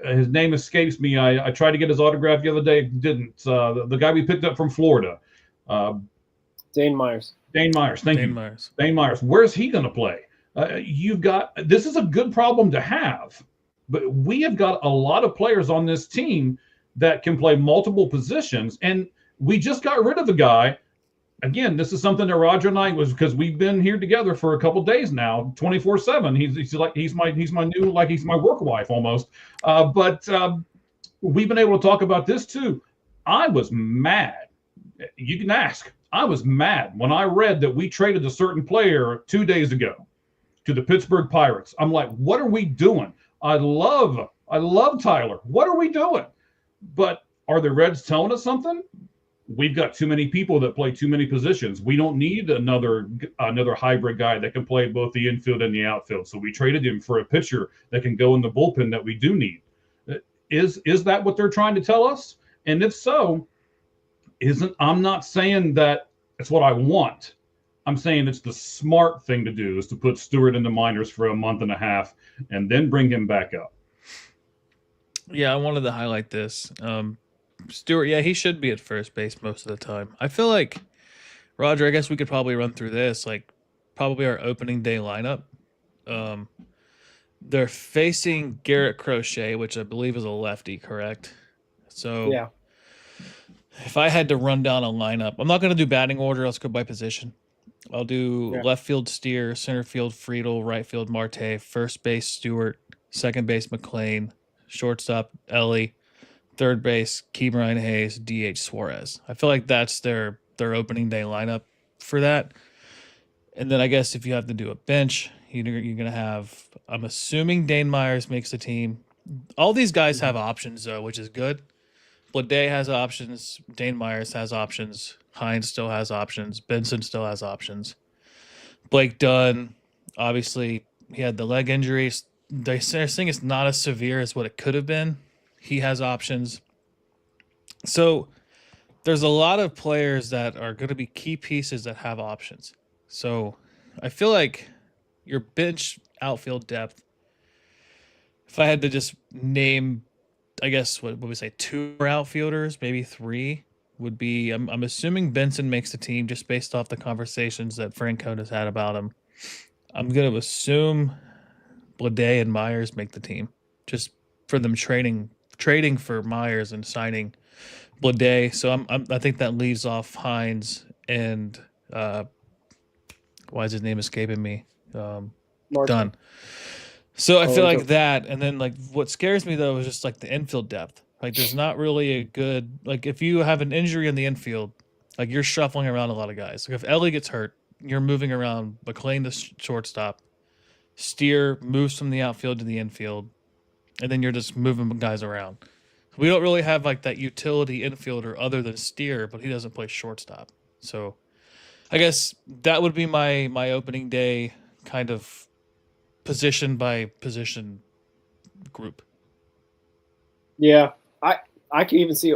his name escapes me. I tried to get his autograph the other day, didn't. The guy we picked up from Florida. Dane Myers. Dane Myers. Thank you. Myers. Dane Myers. Where's he going to play? This is a good problem to have, but we have got a lot of players on this team that can play multiple positions, and we just got rid of a guy. Again, this is something that Roger and I because we've been here together for a couple of days now, 24/7. He's my work wife almost. But we've been able to talk about this too. I was mad. You can ask. I was mad when I read that we traded a certain player 2 days ago to the Pittsburgh Pirates. I'm like, what are we doing? I love Tyler. What are we doing? But are the Reds telling us something? We've got too many people that play too many positions. We don't need another hybrid guy that can play both the infield and the outfield. So we traded him for a pitcher that can go in the bullpen that we do need. Is that what they're trying to tell us? And if so, I'm not saying that it's what I want. I'm saying it's the smart thing to do is to put Stewart in the minors for a month and a half and then bring him back up. Yeah, I wanted to highlight this. Stewart, yeah, he should be at first base most of the time. I feel like, Roger, I guess we could probably run through this, like probably our opening day lineup. They're facing Garrett Crochet, which I believe is a lefty, correct? So Yeah. if I had to run down a lineup, I'm not going to do batting order. Let's go by position. I'll do left field Steer, center field Friedel, right field Marte, first base Stewart, second base McLean, shortstop Ellie, third base Ke'Bryan Hayes, DH Suarez. I feel like that's their opening day lineup for that. And then I guess if you have to do a bench, you're going to have, I'm assuming Dane Myers makes the team. All these guys have options, though, which is good. Bleday has options. Dane Myers has options. Hines still has options. Benson still has options. Blake Dunn, obviously, he had the leg injuries. They're saying it's not as severe as what it could have been. He has options. So there's a lot of players that are going to be key pieces that have options. So I feel like your bench outfield depth, if I had to just name, I guess, what would we say, 2 outfielders, maybe 3, would be, I'm assuming Benson makes the team just based off the conversations that Francona's had about him. I'm going to assume Bleday and Myers make the team just for them trading for Myers and signing Bleday. So I think that leaves off Hines and why is his name escaping me? Dunn. So I feel like that, and then like what scares me though is just like the infield depth. Like there's not really a good, like if you have an injury in the infield, like you're shuffling around a lot of guys. Like if Ellie gets hurt, you're moving around McLean to shortstop, Steer moves from the outfield to the infield, and then you're just moving guys around. We don't really have like that utility infielder other than Steer, but he doesn't play shortstop. So I guess that would be my opening day kind of position by position group. Yeah, I can even see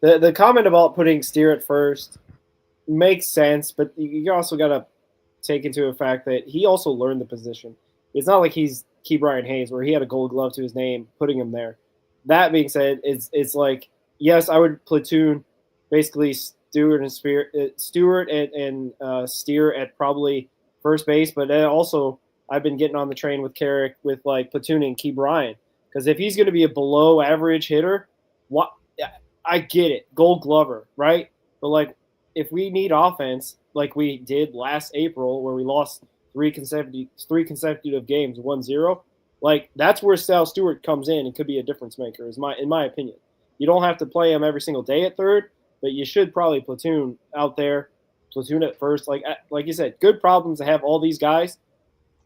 the comment about putting Steer at first makes sense, but you also got to take into a fact that he also learned the position. It's not like he's Ke'Bryan Hayes where he had a Gold Glove to his name, putting him there. That being said, it's like, yes, I would platoon basically Stewart and Steer at probably first base, but then also I've been getting on the train with Carrick with like platooning Ke'Bryan, because if he's going to be a below average hitter, I get it, Gold Glover, right? But like if we need offense, like we did last April where we lost three consecutive games 1-0, like that's where Sal Stewart comes in and could be a difference maker, in my opinion. You don't have to play him every single day at third, but you should probably platoon out there, platoon at first. Like you said, good problems to have all these guys.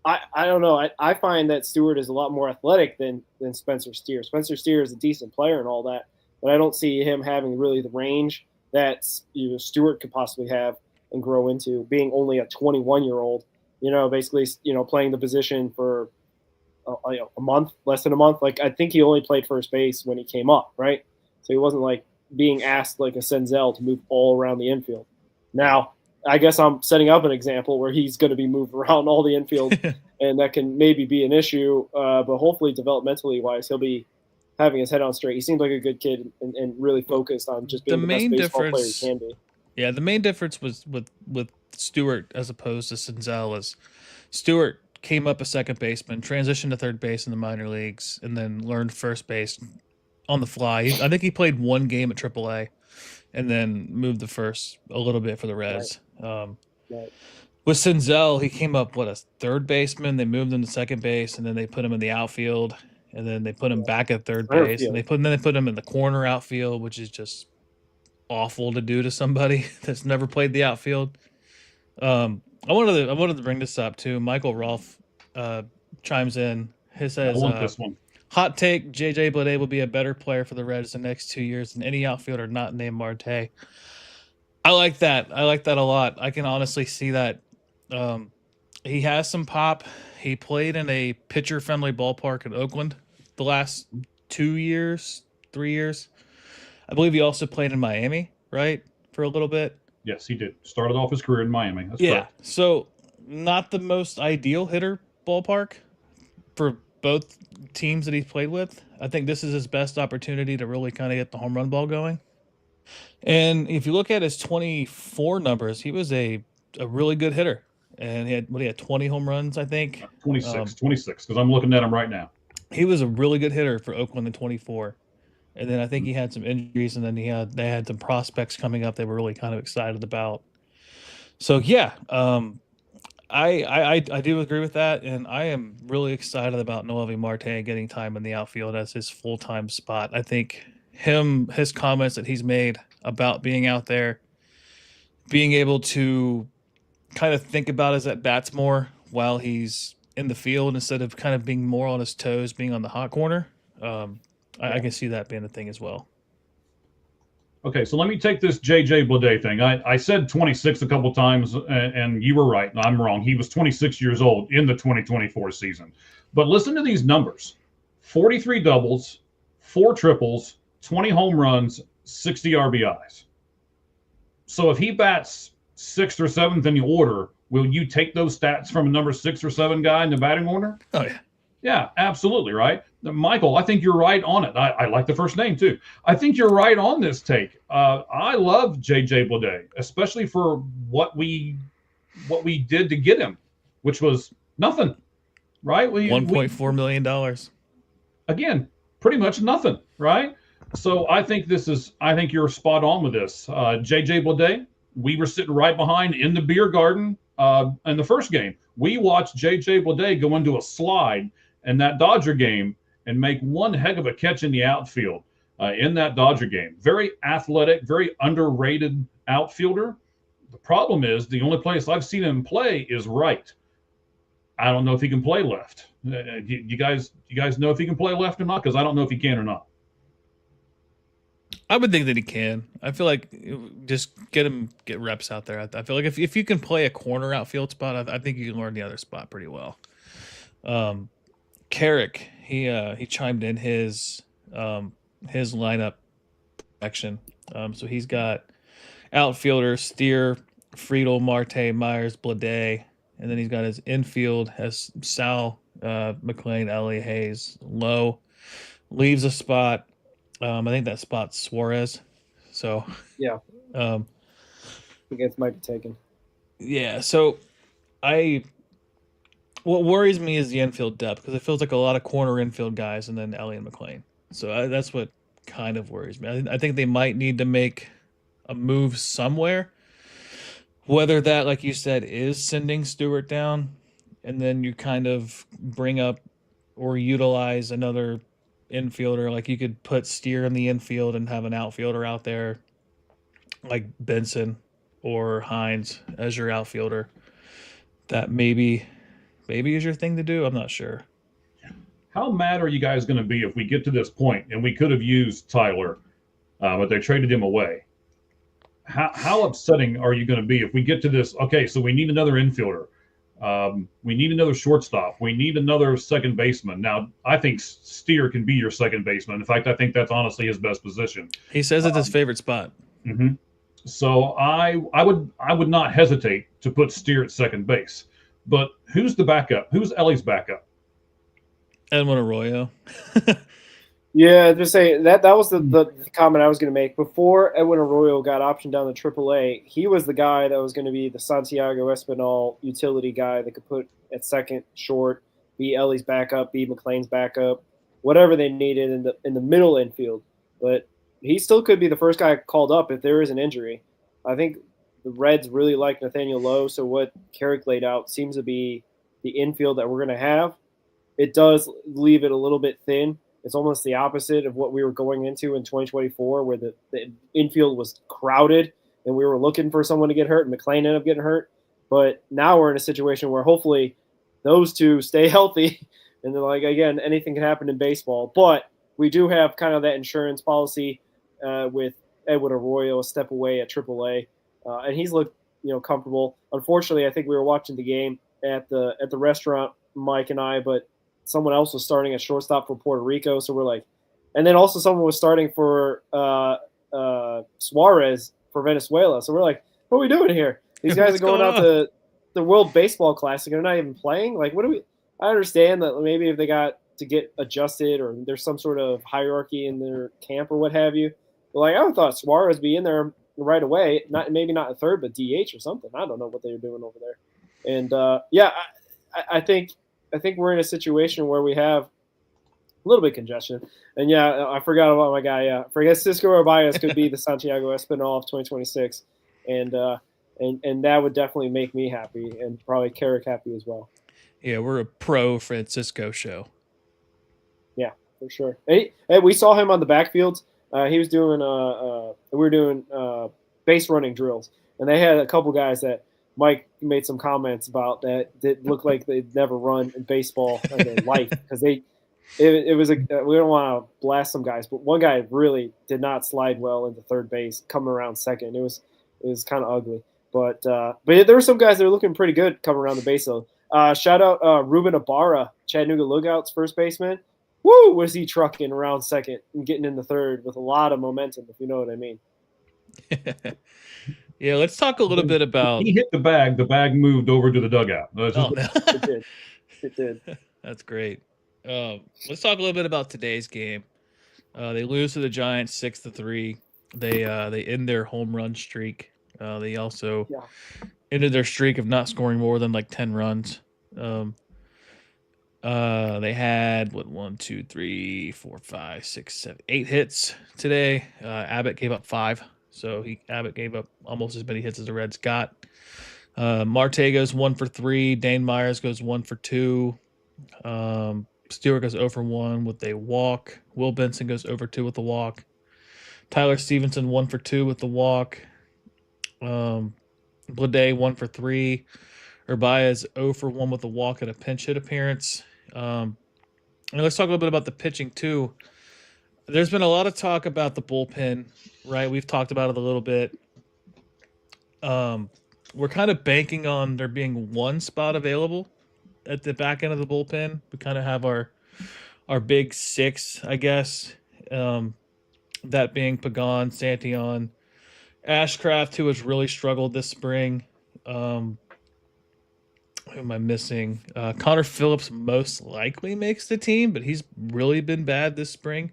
I don't know. I find that Stewart is a lot more athletic than Spencer Steer. Spencer Steer is a decent player and all that, but I don't see him having really the range that Stewart could possibly have and grow into, being only a 21-year-old. Basically, playing the position for a month, less than a month. Like I think he only played first base when he came up, right? So he wasn't like being asked like a Senzel to move all around the infield. Now, I guess I'm setting up an example where he's going to be moved around all the infield, and that can maybe be an issue. But hopefully, developmentally wise, he'll be having his head on straight. He seems like a good kid and really focused on just being the best baseball player he can be. Yeah, the main difference was with Stewart as opposed to Senzel is Stewart came up a second baseman, transitioned to third base in the minor leagues, and then learned first base on the fly. I think he played 1 game at AAA and then moved to first a little bit for the Reds. Right. With Senzel, he came up, a third baseman. They moved him to second base, and then they put him in the outfield, and then they put him back at third base, and then they put him in the corner outfield, which is just awful to do to somebody that's never played the outfield. I wanted to bring this up too. Michael Rolfe chimes in. He I says, want this one. "Hot take: JJ Bleday will be a better player for the Reds the next 2 years than any outfielder not named Marte." I like that. I like that a lot. I can honestly see that. He has some pop. He played in a pitcher-friendly ballpark in Oakland the last 2 years, 3 years. I believe he also played in Miami, right, for a little bit. Yes, he did. Started off his career in Miami. That's Yeah. correct. So not the most ideal hitter ballpark for both teams that he's played with. I think this is his best opportunity to really kind of get the home run ball going. And if you look at his 24 numbers, he was a really good hitter. And he had 20 home runs, I think. 26, because I'm looking at him right now. He was a really good hitter for Oakland in 24. And then I think he had some injuries, and then they had some prospects coming up they were really kind of excited about. So yeah, I do agree with that, and I am really excited about Noelvi Marte getting time in the outfield as his full-time spot. I think his comments that he's made about being out there, being able to kind of think about his at bats more while he's in the field instead of kind of being more on his toes, being on the hot corner. I can see that being a thing as well. Okay, so let me take this JJ Bleday thing. I said 26 a couple times, and you were right. I'm wrong. He was 26 years old in the 2024 season. But listen to these numbers: 43 doubles, 4 triples, 20 home runs, 60 RBIs. So if he bats 6th or 7th in the order, will you take those stats from a number 6 or 7 guy in the batting order? Oh yeah. Yeah, absolutely, right? Michael, I think you're right on it. I like the first name, too. I think you're right on this take. I love J.J. Bleday, especially for what we did to get him, which was nothing, right? $1.4 million. Again, pretty much nothing, right? So I think you're spot on with this. J.J. Bleday, we were sitting right behind in the beer garden in the first game. We watched J.J. Bleday go into a slide in that Dodger game and make one heck of a catch in the outfield in that Dodger game. Very athletic, very underrated outfielder. The problem is the only place I've seen him play is right. I don't know if he can play left. You guys know if he can play left or not? Because I don't know if he can or not. I would think that he can. I feel like just get reps out there. I feel like if you can play a corner outfield spot, I think you can learn the other spot pretty well. Carrick, he chimed in his lineup action. So he's got outfielders Steer, Friedel, Marte, Myers, Bleday, and then he's got his infield has Sal, McLean, Ellie, Hayes, Lowe. Leaves a spot. I think that spot's Suarez. So Yeah. Against might be taken. Yeah. So what worries me is the infield depth because it feels like a lot of corner infield guys and then Ellie and McLean. So that's what kind of worries me. I think they might need to make a move somewhere. Whether that, like you said, is sending Stewart down, and then you kind of bring up or utilize another infielder. Like you could put Steer in the infield and have an outfielder out there, like Benson or Hines as your outfielder. That maybe is your thing to do. I'm not sure. How mad are you guys going to be if we get to this point and we could have used Tyler, but they traded him away? How upsetting are you going to be if we get to this? Okay, so we need another infielder. We need another shortstop. We need another second baseman. Now, I think Steer can be your second baseman. In fact, I think that's honestly his best position. He says it's his favorite spot. Mm-hmm. So I would not hesitate to put Steer at second base. But who's the backup? Who's Ellie's backup? Edwin Arroyo. Yeah, just say that was the comment I was going to make. Before Edwin Arroyo got optioned down to AAA, he was the guy that was going to be the Santiago Espinal utility guy that could put at second, short, be Ellie's backup, be McLean's backup, whatever they needed in the middle infield. But he still could be the first guy called up if there is an injury. I think the Reds really like Nathaniel Lowe, so what Carrick laid out seems to be the infield that we're going to have. It does leave it a little bit thin It's almost the opposite of what we were going into in 2024, where the infield was crowded and we were looking for someone to get hurt, and McLean ended up getting hurt. But now we're in a situation where hopefully those two stay healthy. And then, like, again, anything can happen in baseball. But we do have kind of that insurance policy with Edwin Arroyo a step away at AAA. And he's looked, comfortable. Unfortunately, I think we were watching the game at the restaurant, Mike and I, but someone else was starting at shortstop for Puerto Rico. So we're like, and then also someone was starting for Suarez for Venezuela. So we're like, what are we doing here? These guys are going out to the World Baseball Classic and they're not even playing. Like, what do we? I understand that maybe if they got to get adjusted or there's some sort of hierarchy in their camp or what have you. But like, I would thought Suarez be in there right away. Maybe not a third, but DH or something. I don't know what they were doing over there. And I think we're in a situation where we have a little bit of congestion. And I forgot about my guy. Yeah, Francisco Urbias could be the Santiago Espinal of 2026, and that would definitely make me happy and probably Carrick happy as well. Yeah, we're a pro Francisco show. Yeah, for sure. Hey, we saw him on the backfields. He was doing we were doing base running drills, and they had a couple guys that Mike made some comments about that looked like they'd never run in baseball in their life because it was we don't want to blast some guys, but one guy really did not slide well into third base, coming around second. It was kind of ugly, but there were some guys that were looking pretty good coming around the base though. Shout out Ruben Ibarra, Chattanooga Lookouts first baseman. Woo, was he trucking around second and getting in the third with a lot of momentum, if you know what I mean. Yeah, let's talk a little bit about. He hit the bag. The bag moved over to the dugout. No. It did. That's great. Let's talk a little bit about today's game. They lose to the Giants 6-3. They end their home run streak. They also ended their streak of not scoring more than like 10 runs. They had 8 hits today. Abbott gave up 5. So Abbott gave up almost as many hits as the Reds got. Marte goes 1 for 3. Dane Myers goes 1 for 2. Stewart goes 0 for 1 with a walk. Will Benson goes 0 for 2 with a walk. Tyler Stevenson 1 for 2 with the walk. Blade 1 for 3. Urbias 0 for 1 with a walk and a pinch hit appearance. And let's talk a little bit about the pitching too. There's been a lot of talk about the bullpen, right? We've talked about it a little bit. We're kind of banking on there being one spot available at the back end of the bullpen. We kind of have our big 6, I guess. That being Pagan, Santillan, Ashcraft, who has really struggled this spring. Who am I missing? Connor Phillips most likely makes the team, but he's really been bad this spring.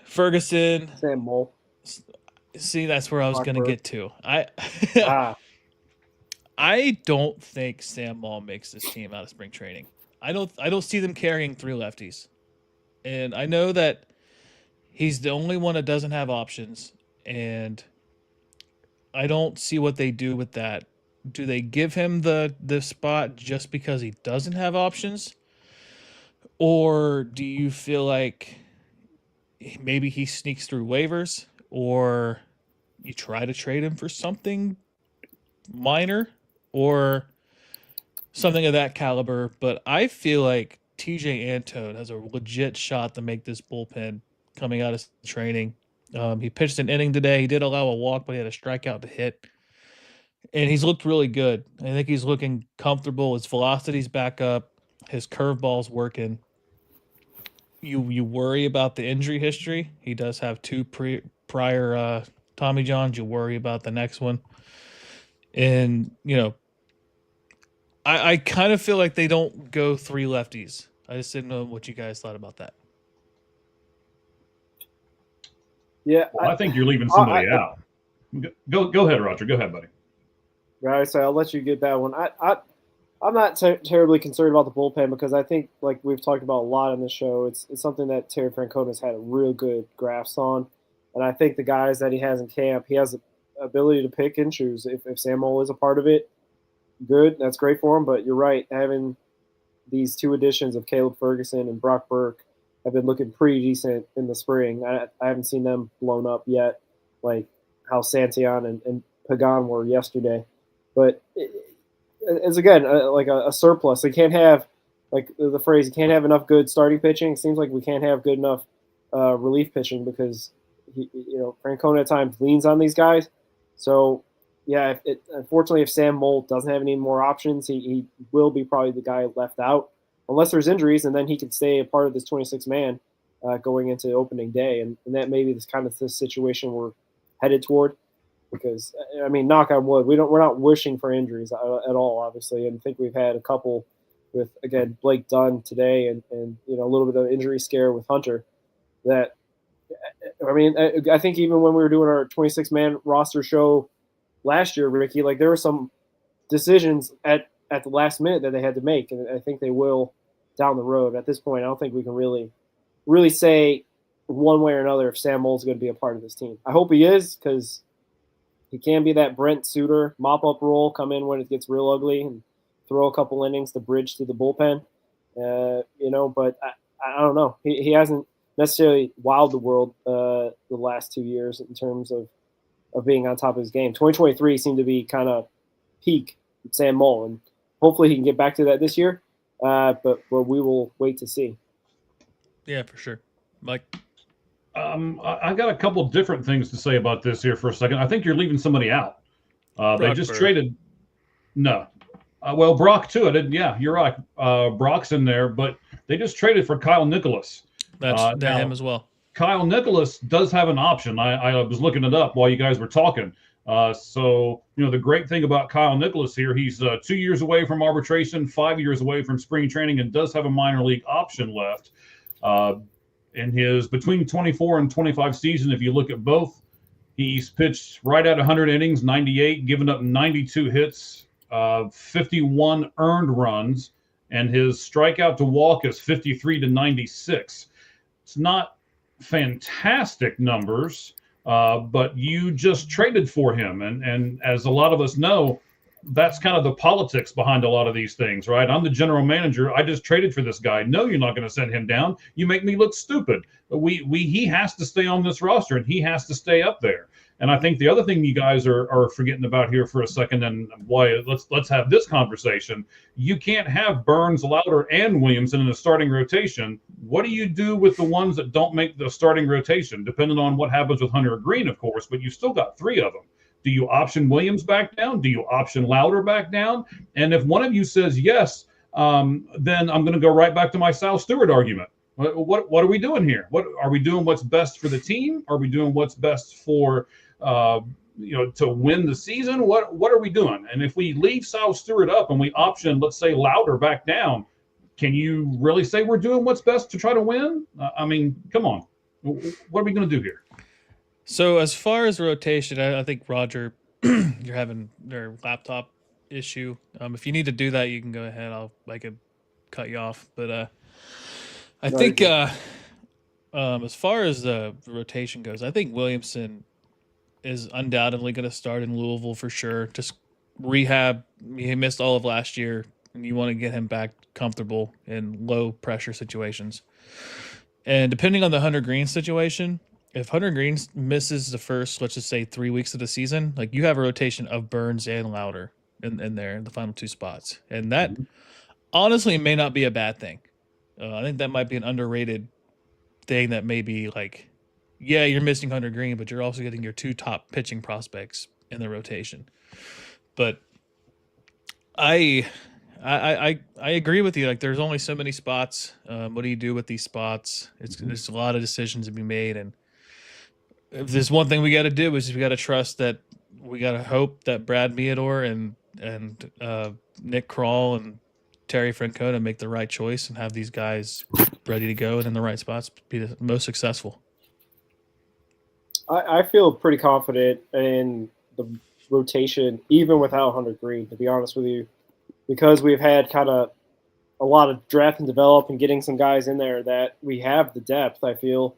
Ferguson. Sam Mole. See, that's where I was going to get to. I don't think Sam Moll makes this team out of spring training. I don't see them carrying 3 lefties. And I know that he's the only one that doesn't have options, and I don't see what they do with that. Do they give him the spot just because he doesn't have options? Or do you feel like maybe he sneaks through waivers, or you try to trade him for something minor or something of that caliber? But I feel like TJ Antone has a legit shot to make this bullpen coming out of training. He pitched an inning today. He did allow a walk, but he had a strikeout to hit. And he's looked really good. I think he's looking comfortable. His velocity's back up. His curveball's working. You worry about the injury history. He does have 2 prior Tommy Johns. You worry about the next one. And, I kind of feel like they don't go 3 lefties. I just didn't know what you guys thought about that. Yeah. Well, I think you're leaving somebody out. Go ahead, Roger. Go ahead, buddy. Right, so I'll let you get that one. I'm not terribly concerned about the bullpen because I think, like we've talked about a lot on this show, it's something that Terry Francona's had a real good grasp on. And I think the guys that he has in camp, he has the ability to pick and choose. If Sam Mole is a part of it, good, that's great for him. But you're right, having these two additions of Caleb Ferguson and Brock Burke have been looking pretty decent in the spring. I haven't seen them blown up yet, like how Santion and Pagan were yesterday. But it's again like a surplus. They can't have, like the phrase, you can't have enough good starting pitching. It seems like we can't have good enough relief pitching because Francona at times leans on these guys. So yeah, unfortunately, if Sam Mold doesn't have any more options, he will be probably the guy left out unless there's injuries, and then he can stay a part of this 26-man going into opening day, and that may be this kind of this situation we're headed toward. Because I mean, knock on wood, we're not wishing for injuries at all, obviously, and I think we've had a couple with, again, Blake Dunn today, and a little bit of injury scare with Hunter. That, I mean, I think even when we were doing our 26-man roster show last year, Ricky, like there were some decisions at the last minute that they had to make, and I think they will down the road. At this point, I don't think we can really say one way or another if Sam Mold's going to be a part of this team. I hope he is, because he can be that Brent Suter mop-up role, come in when it gets real ugly and throw a couple innings to bridge to the bullpen. But I don't know. He hasn't necessarily wowed the world the last 2 years in terms of being on top of his game. 2023 seemed to be kind of peak Sam Moll, and hopefully he can get back to that this year. But we will wait to see. Yeah, for sure. Mike? I got a couple different things to say about this here for a second. I think you're leaving somebody out. They just traded. No. Well, Brock too. Yeah, you're right. Brock's in there, but they just traded for Kyle Nicholas. That's him as well. Kyle Nicholas does have an option. I was looking it up while you guys were talking. So the great thing about Kyle Nicholas here, he's 2 years away from arbitration, 5 years away from spring training, and does have a minor league option left. In his between 24 and 25 season, if you look at both, he's pitched right at 100 innings, 98, given up 92 hits, 51 earned runs, and his strikeout to walk is 53 to 96. It's not fantastic numbers, but you just traded for him. And as a lot of us know, that's kind of the politics behind a lot of these things, right? I'm the general manager. I just traded for this guy. No, you're not going to send him down. You make me look stupid. He has to stay on this roster, and he has to stay up there. And I think the other thing you guys are forgetting about here for a second, and why let's have this conversation. You can't have Burns, Louder, and Williamson in the starting rotation. What do you do with the ones that don't make the starting rotation? Depending on what happens with Hunter Green, of course, but you still got three of them. Do you option Williams back down? Do you option Louder back down? And if one of you says yes, then I'm going to go right back to my Sal Stewart argument. What are we doing here? What are we doing? What's best for the team? Are we doing what's best for to win the season? What are we doing? And if we leave Sal Stewart up and we option, let's say, Louder back down, can you really say we're doing what's best to try to win? I mean, come on. What are we going to do here? So as far as rotation, I think, Roger, you're having their laptop issue. If you need to do that, you can go ahead. I could cut you off. But I think as far as the rotation goes, I think Williamson is undoubtedly going to start in Louisville for sure. Just rehab. He missed all of last year, and you want to get him back comfortable in low pressure situations. And depending on the Hunter Green situation, if Hunter Green misses the first, let's just say 3 weeks of the season, like you have a rotation of Burns and Louder in there in the final two spots. And that honestly may not be a bad thing. I think that might be an underrated thing that may be like, yeah, you're missing Hunter Green, but you're also getting your two top pitching prospects in the rotation. But I agree with you. Like, there's only so many spots. What do you do with these spots? There's a lot of decisions to be made, and if there's one thing we got to do is we got to trust that we got to hope that Brad Meador and Nick Kroll and Terry Francona make the right choice and have these guys ready to go and in the right spots be the most successful. I feel pretty confident in the rotation, even without Hunter Green, to be honest with you, because we've had kind of a lot of draft and develop and getting some guys in there that we have the depth, I feel.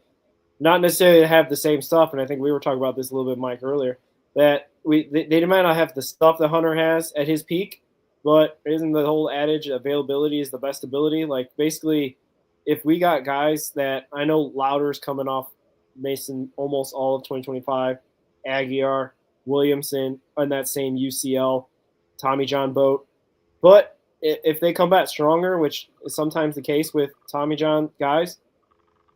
Not necessarily to have the same stuff, and I think we were talking about this a little bit, Mike, earlier, that they might not have the stuff that Hunter has at his peak, but isn't the whole adage availability is the best ability? Like basically, if we got guys that I know Louder's coming off Mason almost all of 2025, Aguiar, Williamson on that same UCL, Tommy John boat. But if they come back stronger, which is sometimes the case with Tommy John guys,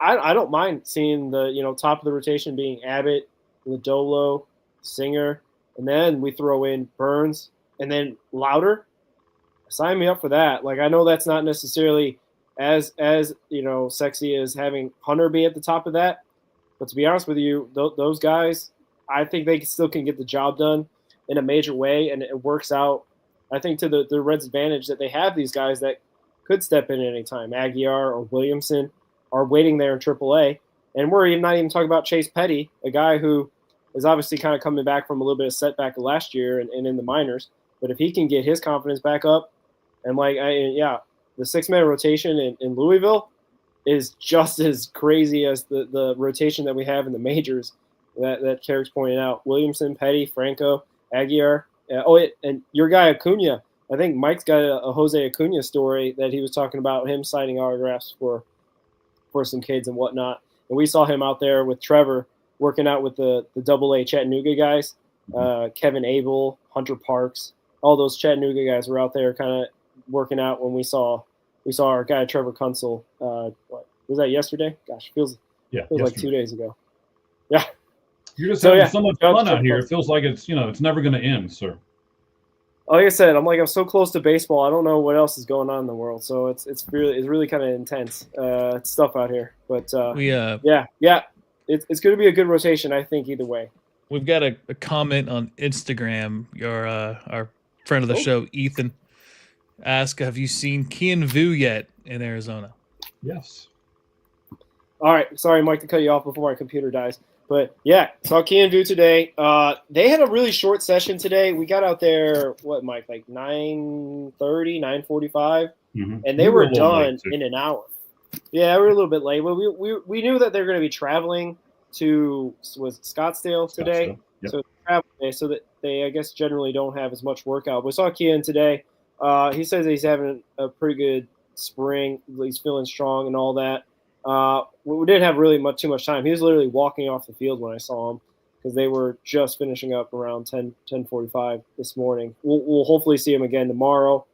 I don't mind seeing the top of the rotation being Abbott, Lodolo, Singer, and then we throw in Burns and then Louder. Sign me up for that. Like I know that's not necessarily as sexy as having Hunter be at the top of that, but to be honest with you, those guys, I think they still can get the job done in a major way, and it works out. I think to the Reds' advantage that they have these guys that could step in at any time. Aguiar or Williamson are waiting there in AAA, and we're not even talking about Chase Petty, a guy who is obviously kind of coming back from a little bit of setback last year and in the minors. But if he can get his confidence back up, and the 6-man rotation in Louisville is just as crazy as the rotation that we have in the majors that Carrick's pointed out. Williamson, Petty, Franco, Aguiar. And your guy Acuna. I think Mike's got a Jose Acuna story that he was talking about him signing autographs for some kids and whatnot. And we saw him out there with Trevor working out with the AA Chattanooga guys, Kevin Abel, Hunter Parks, all those Chattanooga guys were out there kind of working out when we saw our guy Trevor Kunsel. What was that yesterday? Gosh, feels like 2 days ago. Yeah. You're just having so much fun out here. It feels like it's never going to end, sir. Like I said, I'm so close to baseball. I don't know what else is going on in the world. So it's really kind of intense stuff out here. But it's going to be a good rotation, I think, either way. We've got a comment on Instagram. Our friend of the show, Ethan, asked, "Have you seen Kian Vu yet in Arizona?" Yes. All right. Sorry, Mike, to cut you off before my computer dies. But, yeah, saw Kian Vu today. They had a really short session today. We got out there, Mike, like 9:30, 9:45, and they were done in an hour. Yeah, we were a little bit late. But we knew that they were going to be traveling to Scottsdale today. Yep. So travel day, so that they, I guess, generally don't have as much workout. We saw Kian today. He says he's having a pretty good spring. He's feeling strong and all that. We didn't have really too much time. He was literally walking off the field when I saw him because they were just finishing up around 10:45 this morning. We'll hopefully see him again tomorrow.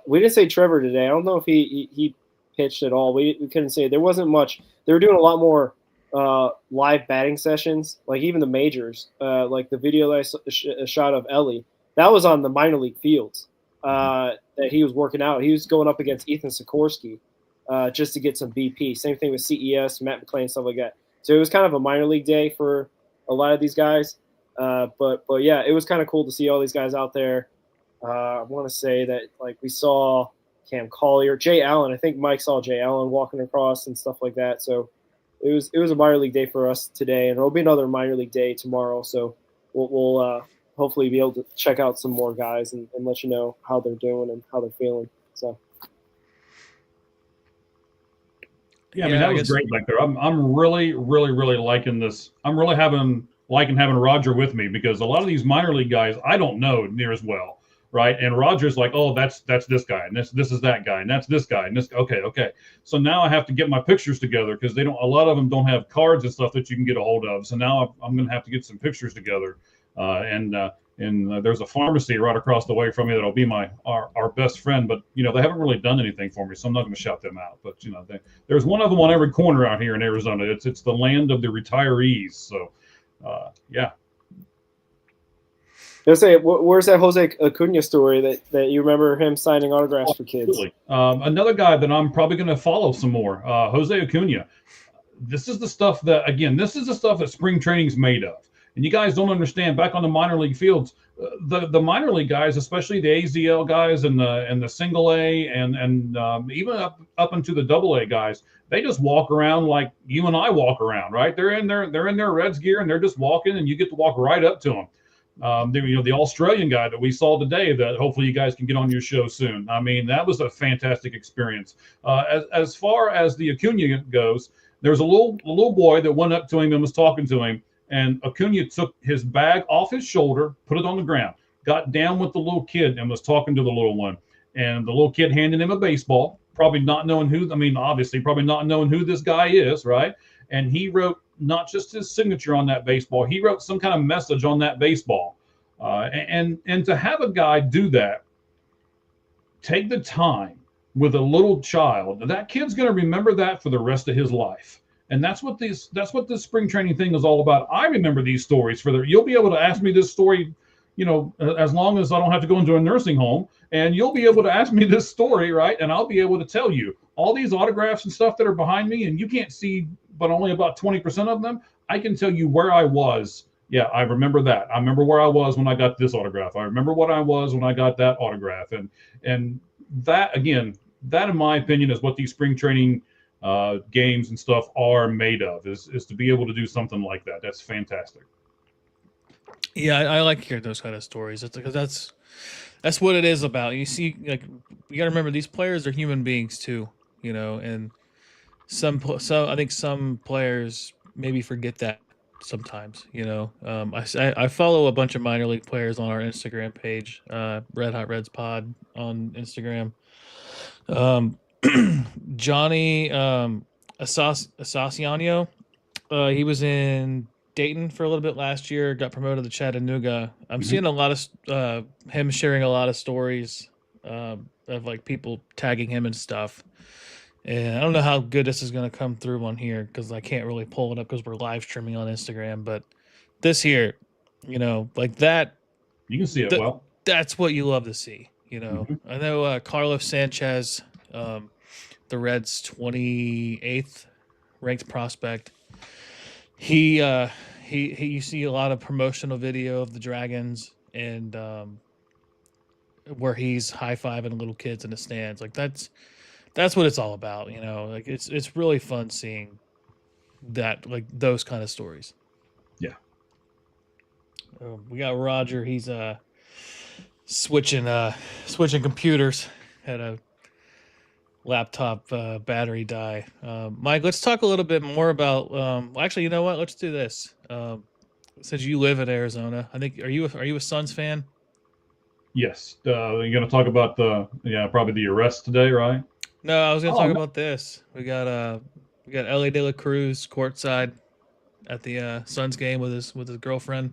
We didn't say Trevor today. I don't know if he pitched at all. We couldn't say. There wasn't much. They were doing a lot more live batting sessions, like even the majors. Like the video that I shot of Ellie, that was on the minor league fields that he was working out. He was going up against Ethan Sikorsky. Just to get some BP. Same thing with CES, Matt McClain, stuff like that. So it was kind of a minor league day for a lot of these guys. But yeah, it was kind of cool to see all these guys out there. I want to say that like we saw Cam Collier, Jay Allen. I think Mike saw Jay Allen walking across and stuff like that. So it was a minor league day for us today, and there'll be another minor league day tomorrow. So we'll hopefully be able to check out some more guys and let you know how they're doing and how they're feeling. So. Yeah, I mean, that was great back there. I'm really, really, really liking this. I'm really liking having Roger with me because a lot of these minor league guys I don't know near as well, right? And Roger's like, oh, that's this guy, and this is that guy, and that's this guy, and this. Okay. So now I have to get my pictures together because a lot of them don't have cards and stuff that you can get a hold of. So now I'm going to have to get some pictures together, and there's a pharmacy right across the way from me that'll be our best friend, but they haven't really done anything for me, so I'm not going to shout them out. But there's one of them on every corner out here in Arizona. It's the land of the retirees. So yeah. Let's say, where's that Jose Acuna story that you remember him signing autographs for kids? Absolutely. Another guy that I'm probably going to follow some more, Jose Acuna. This is the stuff that spring training's made of. And you guys don't understand, back on the minor league fields, the minor league guys, especially the AZL guys and the single A and even up into the double A guys, they just walk around like you and I walk around, right? They're in their Reds gear and they're just walking, and you get to walk right up to them. The Australian guy that we saw today that hopefully you guys can get on your show soon. I mean, that was a fantastic experience. As far as the Acuna goes, there's a little boy that went up to him and was talking to him. And Acuna took his bag off his shoulder, put it on the ground. got down with the little kid and was talking to the little one. And the little kid handed him a baseball, probably not knowing who, I mean, obviously, probably not knowing who this guy is, right? And he wrote not just his signature on that baseball, he wrote some kind of message on that baseball. And to have a guy do that, take the time with a little child, that kid's going to remember that for the rest of his life. And that's what this spring training thing is all about. I remember these stories you'll be able to ask me this story, as long as I don't have to go into a nursing home, and you'll be able to ask me this story, right? And I'll be able to tell you all these autographs and stuff that are behind me, and you can't see but only about 20% of them. I can tell you where I was. Yeah, I remember that. I remember where I was when I got this autograph. I remember what I was when I got that autograph. And that, again, that in my opinion is what these spring training games and stuff are made of, is to be able to do something like that. That's fantastic. Yeah, I like hearing those kind of stories. It's because that's what it is about. You see, like, you got to remember these players are human beings too, and I think some players maybe forget that sometimes. I follow a bunch of minor league players on our Instagram page, Red Hot Reds Pod on Instagram. Johnny Asasiano, he was in Dayton for a little bit last year, got promoted to Chattanooga. I'm seeing a lot of him sharing a lot of stories of like people tagging him and stuff. And I don't know how good this is going to come through on here because I can't really pull it up because we're live streaming on Instagram. But this here, like that, you can see it well. That's what you love to see. I know Carlos Sanchez, the Reds' 28th ranked prospect. He you see a lot of promotional video of the Dragons and where he's high-fiving little kids in the stands. Like that's what it's all about, like it's really fun seeing that, like those kind of stories. Yeah. We got Roger. He's switching computers. Had a laptop battery die. Mike, let's talk a little bit more about. Actually, you know what? Let's do this. Since you live in Arizona, I think are you a Suns fan? Yes. You're going to talk about probably the arrest today, right? No, I was going to talk about this. We got Ellie De La Cruz courtside at the Suns game with his girlfriend.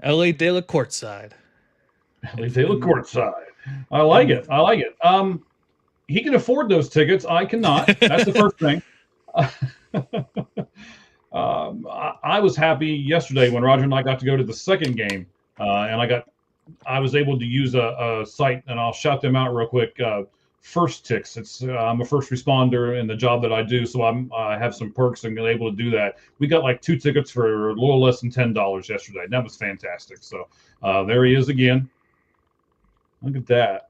Ellie De La courtside. Ellie De La courtside. I like it. He can afford those tickets. I cannot. That's the first thing. I was happy yesterday when Roger and I got to go to the second game, and I was able to use a site, and I'll shout them out real quick. First Ticks. I'm a first responder in the job that I do, so I have some perks and been able to do that. We got like 2 tickets for a little less than $10 yesterday. And that was fantastic. So there he is again. Look at that.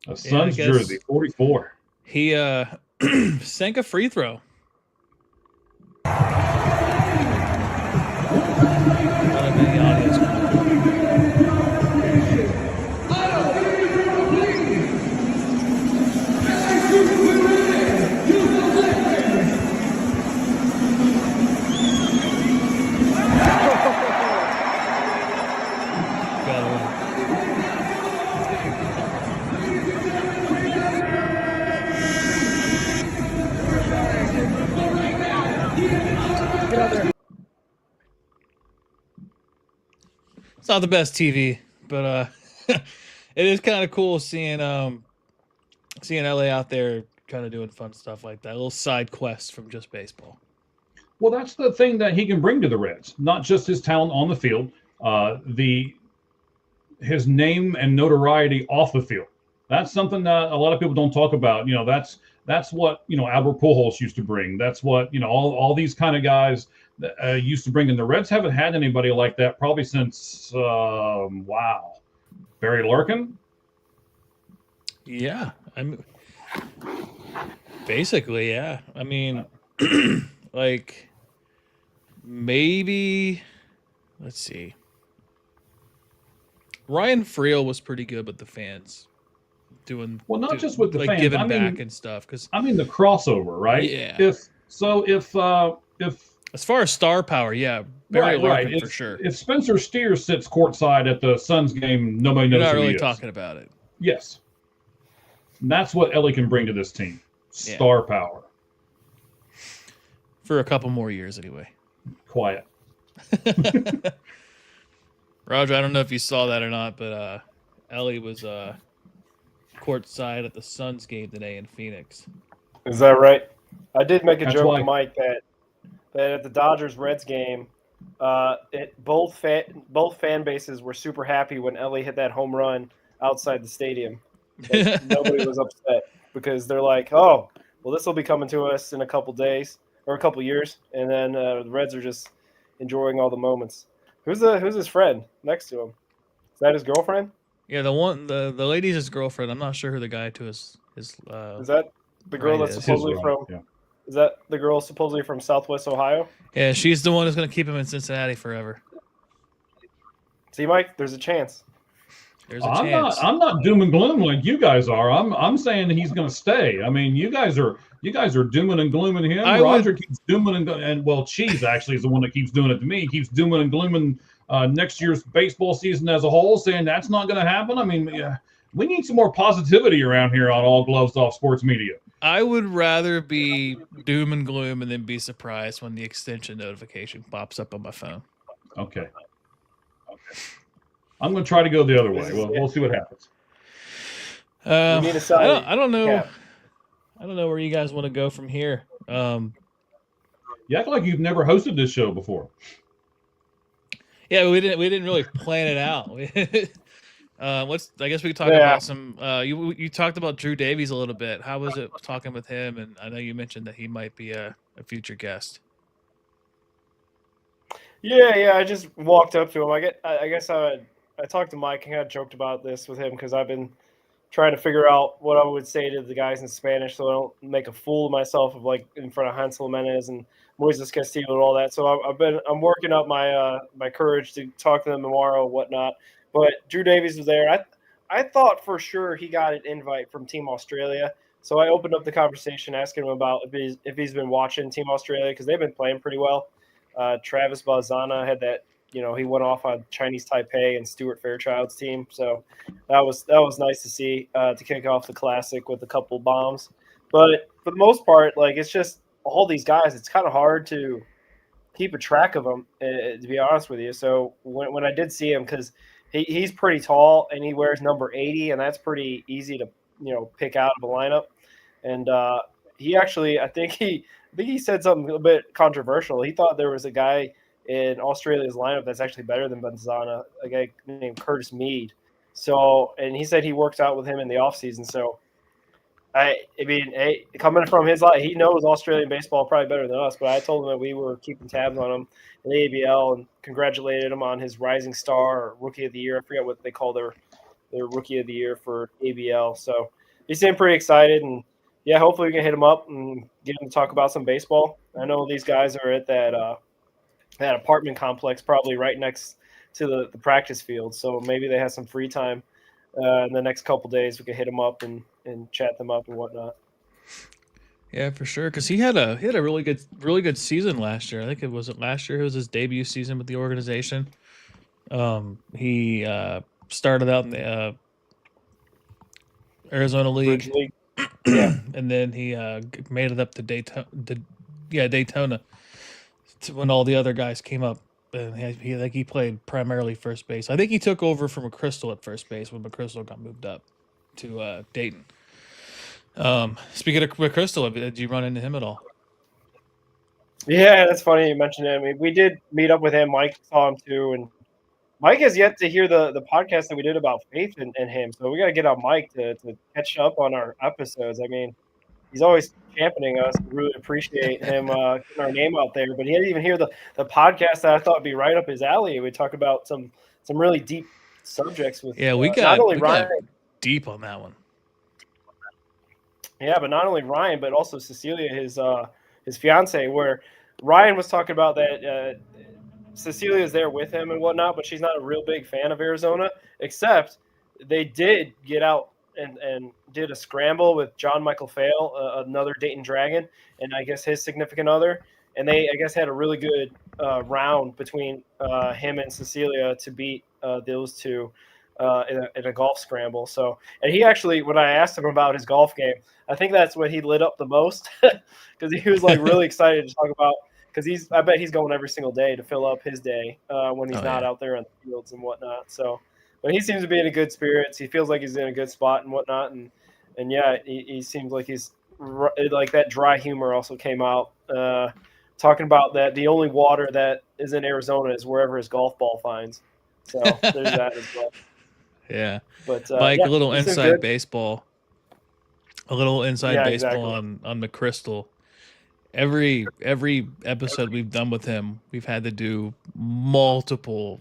A Suns jersey, 44. He sank a free throw. It's not the best TV, but it is kind of cool seeing LA out there kind of doing fun stuff like that. A little side quest from just baseball. Well, that's the thing that he can bring to the Reds, not just his talent on the field, his name and notoriety off the field. That's something that a lot of people don't talk about. That's what Albert Pujols used to bring. That's what all these kind of guys used to bring. And the Reds haven't had anybody like that probably since Barry Larkin. Yeah, basically, yeah. I mean, like maybe let's see. Ryan Friel was pretty good with the fans. Just with the fans, giving back and stuff. Because the crossover, right? Yeah. If as far as star power, yeah, Barry Right. Larkin for sure. If Spencer Steer sits courtside at the Suns game, nobody knows You're not who really he is. talking about it. Yes. And that's what Ellie can bring to this team. Star power. For a couple more years, anyway. Quiet. Roger, I don't know if you saw that or not, but Ellie was courtside at the Suns game today in Phoenix. Is that right? I did make a That's joke why- to Mike that at the Dodgers Reds game, both fan bases were super happy when Ellie hit that home run outside the stadium. Like, nobody was upset because they're like, "Oh, well, this will be coming to us in a couple days or a couple years," and then the Reds are just enjoying all the moments. Who's his friend next to him? Is that his girlfriend? Yeah, the lady's his girlfriend. I'm not sure who the guy to his Is that the girl Right, that's it's supposedly his from? run, yeah. Is that the girl supposedly from Southwest Ohio? Yeah, she's the one who's going to keep him in Cincinnati forever. Oh, See, Mike, there's a chance. There's a I'm chance. not. I'm not doom and gloom like you guys are. I'm saying he's going to stay. I mean, you guys are dooming and glooming him. Roger keeps dooming and well, Cheese actually is the one that keeps doing it to me. He keeps dooming and glooming next year's baseball season as a whole, saying that's not going to happen. I mean, yeah, we need some more positivity around here on All Gloves Off Sports Media. I would rather be doom and gloom and then be surprised when the extension notification pops up on my phone. Okay. I'm going to try to go the other way. We'll see what happens. We need a salary I don't know. cap. I don't know where you guys want to go from here. You act like you've never hosted this show before. Yeah, we didn't really plan it out. I guess we could talk about some. You talked about Drew Davies a little bit. How was it talking with him? And I know you mentioned that he might be a future guest. Yeah. I just walked up to him. I guess I talked to Mike and kind of joked about this with him because I've been trying to figure out what I would say to the guys in Spanish so I don't make a fool of myself of like in front of Hansel Jimenez and Moises Castillo and all that. So I'm working up my courage to talk to them tomorrow and whatnot. But Drew Davies was there. I thought for sure he got an invite from Team Australia. So I opened up the conversation asking him about if he's been watching Team Australia because they've been playing pretty well. Travis Balzana had that, he went off on Chinese Taipei and Stuart Fairchild's team. So that was nice to see to kick off the Classic with a couple bombs. But for the most part, like it's just all these guys. It's kind of hard to keep a track of them, to be honest with you. So when I did see him, because he's pretty tall and he wears number 80, and that's pretty easy to pick out of a lineup. And he actually, I think he said something a bit controversial. He thought there was a guy in Australia's lineup that's actually better than Benzana, a guy named Curtis Mead. So, and he said he works out with him in the offseason. So, I mean, hey, coming from his life, he knows Australian baseball probably better than us. But I told him that we were keeping tabs on him in the ABL and congratulated him on his Rising Star or Rookie of the Year. I forget what they call their Rookie of the Year for ABL. So he seemed pretty excited, and yeah, hopefully we can hit him up and get him to talk about some baseball. I know these guys are at that apartment complex, probably right next to the practice field. So maybe they have some free time in the next couple days. We could hit them up and chat them up and whatnot. Yeah, for sure. Because he had a really good season last year. I think it was last year. It was his debut season with the organization. He started out in the Arizona League, and then he made it up to Daytona. When all the other guys came up, and he played primarily first base. I think he took over from McChrystal at first base when McChrystal got moved up to Dayton. Speaking of McChrystal, did you run into him at all? Yeah, that's funny you mentioned him. We did meet up with him. Mike saw him too, and Mike has yet to hear the podcast that we did about Faith and him. So we got to get on Mike to catch up on our episodes. I mean, he's always championing us. We really appreciate him getting our name out there. But he didn't even hear the podcast that I thought would be right up his alley. We talk about some really deep subjects with we not only got Ryan, deep on that one. Yeah, but not only Ryan, but also Cecilia, his fiance. Where Ryan was talking about that Cecilia is there with him and whatnot, but she's not a real big fan of Arizona. Except they did get out and did a scramble with John Michael Fail, another Dayton Dragon, and I guess his significant other. and they, I guess, had a really good round between him and Cecilia to beat those two in a golf scramble. So, and he actually, when I asked him about his golf game, I think that's when he lit up the most because he was like really excited to talk about. Because I bet he's going every single day to fill up his day when he's not out there on the fields and whatnot. So, but he seems to be in a good spirits. He feels like he's in a good spot and whatnot. And yeah, he seems like he's like that dry humor also came out talking about that the only water that is in Arizona is wherever his golf ball finds. So there's that as well. Yeah. But Mike, yeah, a little he seems inside good. baseball. A little inside baseball exactly. on McChrystal. Every episode we've done with him, we've had to do multiple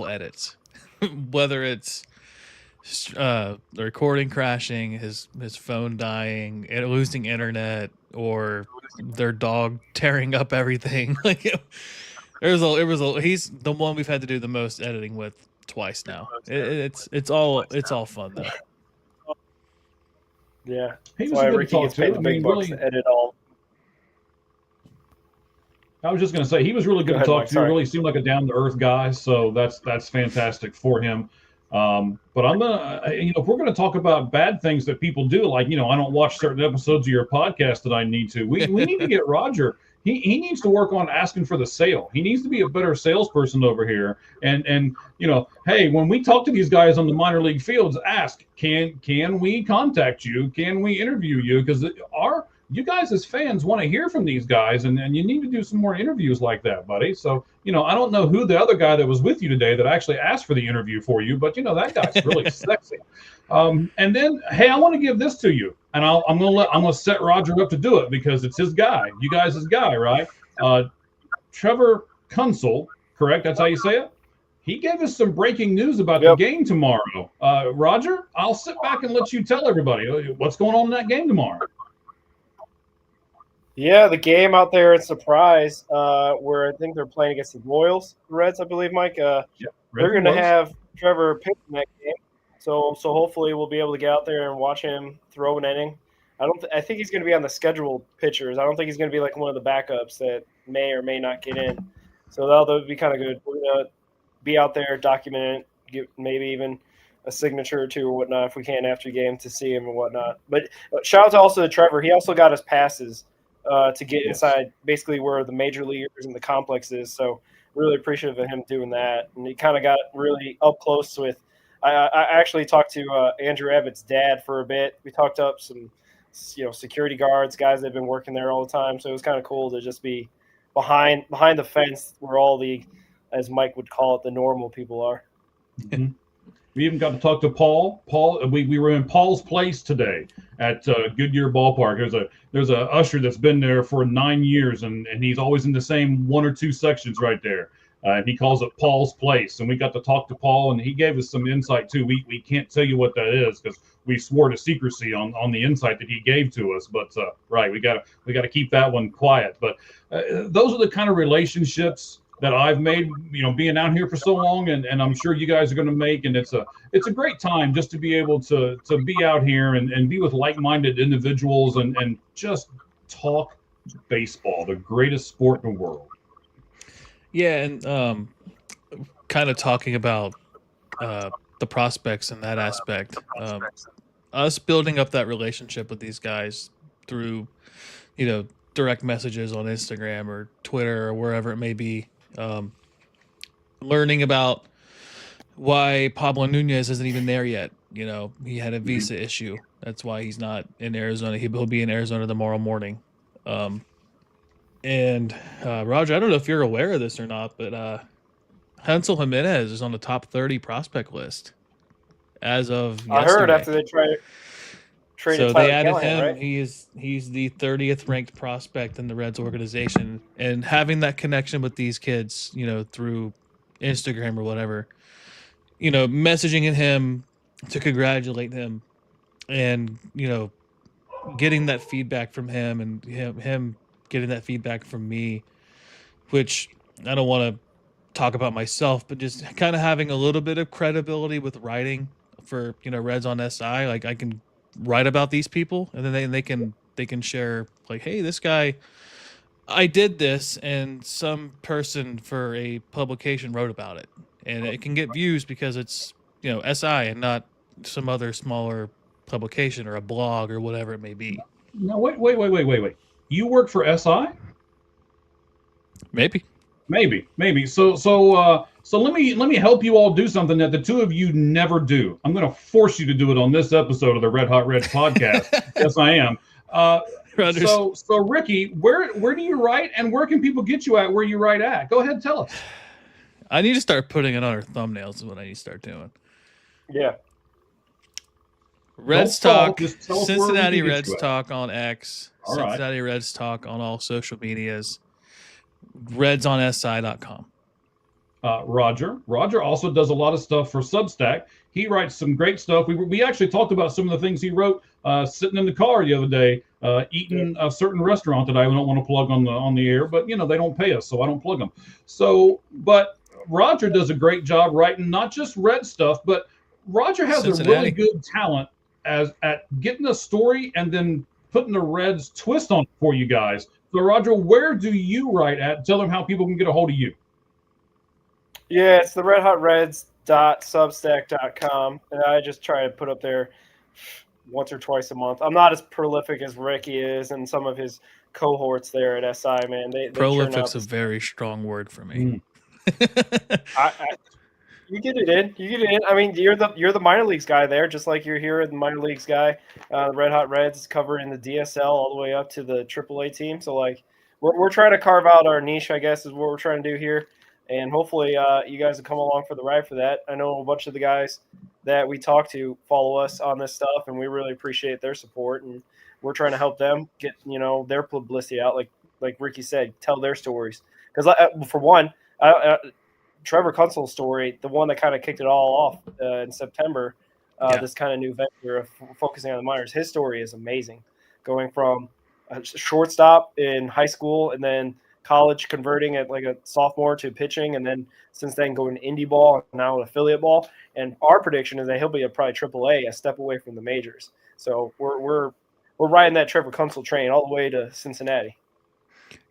edits. Whether it's the recording crashing, his phone dying, losing internet, or their dog tearing up everything. Like he's the one we've had to do the most editing with twice now. It's all fun though. Yeah, He that's was a why good to Ricky talk gets to. paid I the big mean, bucks really, to edit all. I was just going to say he was really good Go to ahead, talk Mike, to. sorry. Really seemed like a down to earth guy, so that's fantastic for him. But I'm gonna, if we're gonna talk about bad things that people do, like I don't watch certain episodes of your podcast that I need to. We need to get Roger. He needs to work on asking for the sale. He needs to be a better salesperson over here. And hey, when we talk to these guys on the minor league fields, ask can we contact you? Can we interview you? Because you guys as fans want to hear from these guys, and you need to do some more interviews like that, buddy. So, I don't know who the other guy that was with you today that actually asked for the interview for you, but that guy's really sexy. And then, hey, I want to give this to you, and I'm gonna set Roger up to do it because it's his guy, you guys' guy, right? Trevor Kunsel, correct? That's how you say it. He gave us some breaking news about the game tomorrow. Roger, I'll sit back and let you tell everybody what's going on in that game tomorrow. Yeah, the game out there in Surprise, where I think they're playing against the Royals, the Reds, I believe, Mike. They're going to have Trevor pitch in that game, so hopefully we'll be able to get out there and watch him throw an inning. I think he's going to be on the scheduled pitchers. I don't think he's going to be like one of the backups that may or may not get in. So that'll be kind of good. We're going to be out there, document it, get maybe even a signature or two or whatnot if we can after the game to see him and whatnot. But shout out to also to Trevor. He also got us passes to get inside basically where the major leaguers and the complex is. So really appreciative of him doing that. And he kind of got really up close with I actually talked to Andrew Evans' dad for a bit. We talked up some security guards, guys that have been working there all the time. So it was kind of cool to just be behind the fence where all the, as Mike would call it, the normal people are. Mm-hmm. We even got to talk to Paul. We were in Paul's place today at Goodyear Ballpark. There's a usher that's been there for 9 years, and he's always in the same one or two sections right there. He calls it Paul's place, and we got to talk to Paul, and he gave us some insight too. We can't tell you what that is because we swore to secrecy on the insight that he gave to us. But right, we got to keep that one quiet. But those are the kind of relationships that I've made, being out here for so long, and I'm sure you guys are going to make, and it's a great time just to be able to be out here and be with like-minded individuals and just talk baseball, the greatest sport in the world. Yeah, and kind of talking about the prospects in that aspect, us building up that relationship with these guys through, direct messages on Instagram or Twitter or wherever it may be. Learning about why Pablo Nunez isn't even there yet. He had a visa issue. That's why he's not in Arizona. He'll be in Arizona tomorrow morning. And Roger, I don't know if you're aware of this or not, but Hansel Jimenez is on the top 30 prospect list as of yesterday. I heard after they traded so Tyler they added Callahan, him. right? He's the 30th ranked prospect in the Reds organization, and having that connection with these kids, through Instagram or whatever, messaging him to congratulate him, and getting that feedback from him, and him getting that feedback from me, which I don't want to talk about myself, but just kind of having a little bit of credibility with writing for Reds on SI. Like I can write about these people, and then they can share like, hey, this guy I did this, and some person for a publication wrote about it, and it can get views because it's SI and not some other smaller publication or a blog or whatever it may be. No, wait. You work for SI? Maybe. Maybe. So let me help you all do something that the two of you never do. I'm going to force you to do it on this episode of the Red Hot Reds podcast. Yes, I am. So Ricky, where do you write, and where can people get you at where you write at? Go ahead, tell us. I need to start putting it on our thumbnails is what I need to start doing. Yeah. Reds Talk, Cincinnati Reds Talk on X, All Cincinnati Reds Talk on all social medias, redsonsi.com. Roger also does a lot of stuff for Substack. He writes some great stuff. We actually talked about some of the things he wrote sitting in the car the other day, eating a certain restaurant that I don't want to plug on the air, but they don't pay us, so I don't plug them. But Roger does a great job writing not just Red stuff, but Roger has a really good talent at getting a story and then putting the Reds twist on it for you guys. So Roger, where do you write at? Tell them how people can get a hold of you. Yeah, it's the redhotreds.substack.com, and I just try to put up there once or twice a month. I'm not as prolific as Ricky is and some of his cohorts there at SI, man. They Prolific's a very strong word for me. You get it in. I mean, you're the minor leagues guy there, just like you're here, the minor leagues guy. The Red Hot Reds covering the DSL all the way up to the AAA team. So like, we're trying to carve out our niche, I guess, is what we're trying to do here. And hopefully, you guys will come along for the ride for that. I know a bunch of the guys that we talk to follow us on this stuff, and we really appreciate their support. And we're trying to help them get their publicity out, like Ricky said, tell their stories. Because for one, Trevor Kunzel's story, the one that kind of kicked it all off in September, this kind of new venture of focusing on the minors, his story is amazing. Going from a shortstop in high school and then college converting at like a sophomore to pitching, and then since then going to indie ball and now affiliate ball. And our prediction is that he'll be probably AAA, a step away from the majors. So we're riding that Trevor Kunzel train all the way to Cincinnati.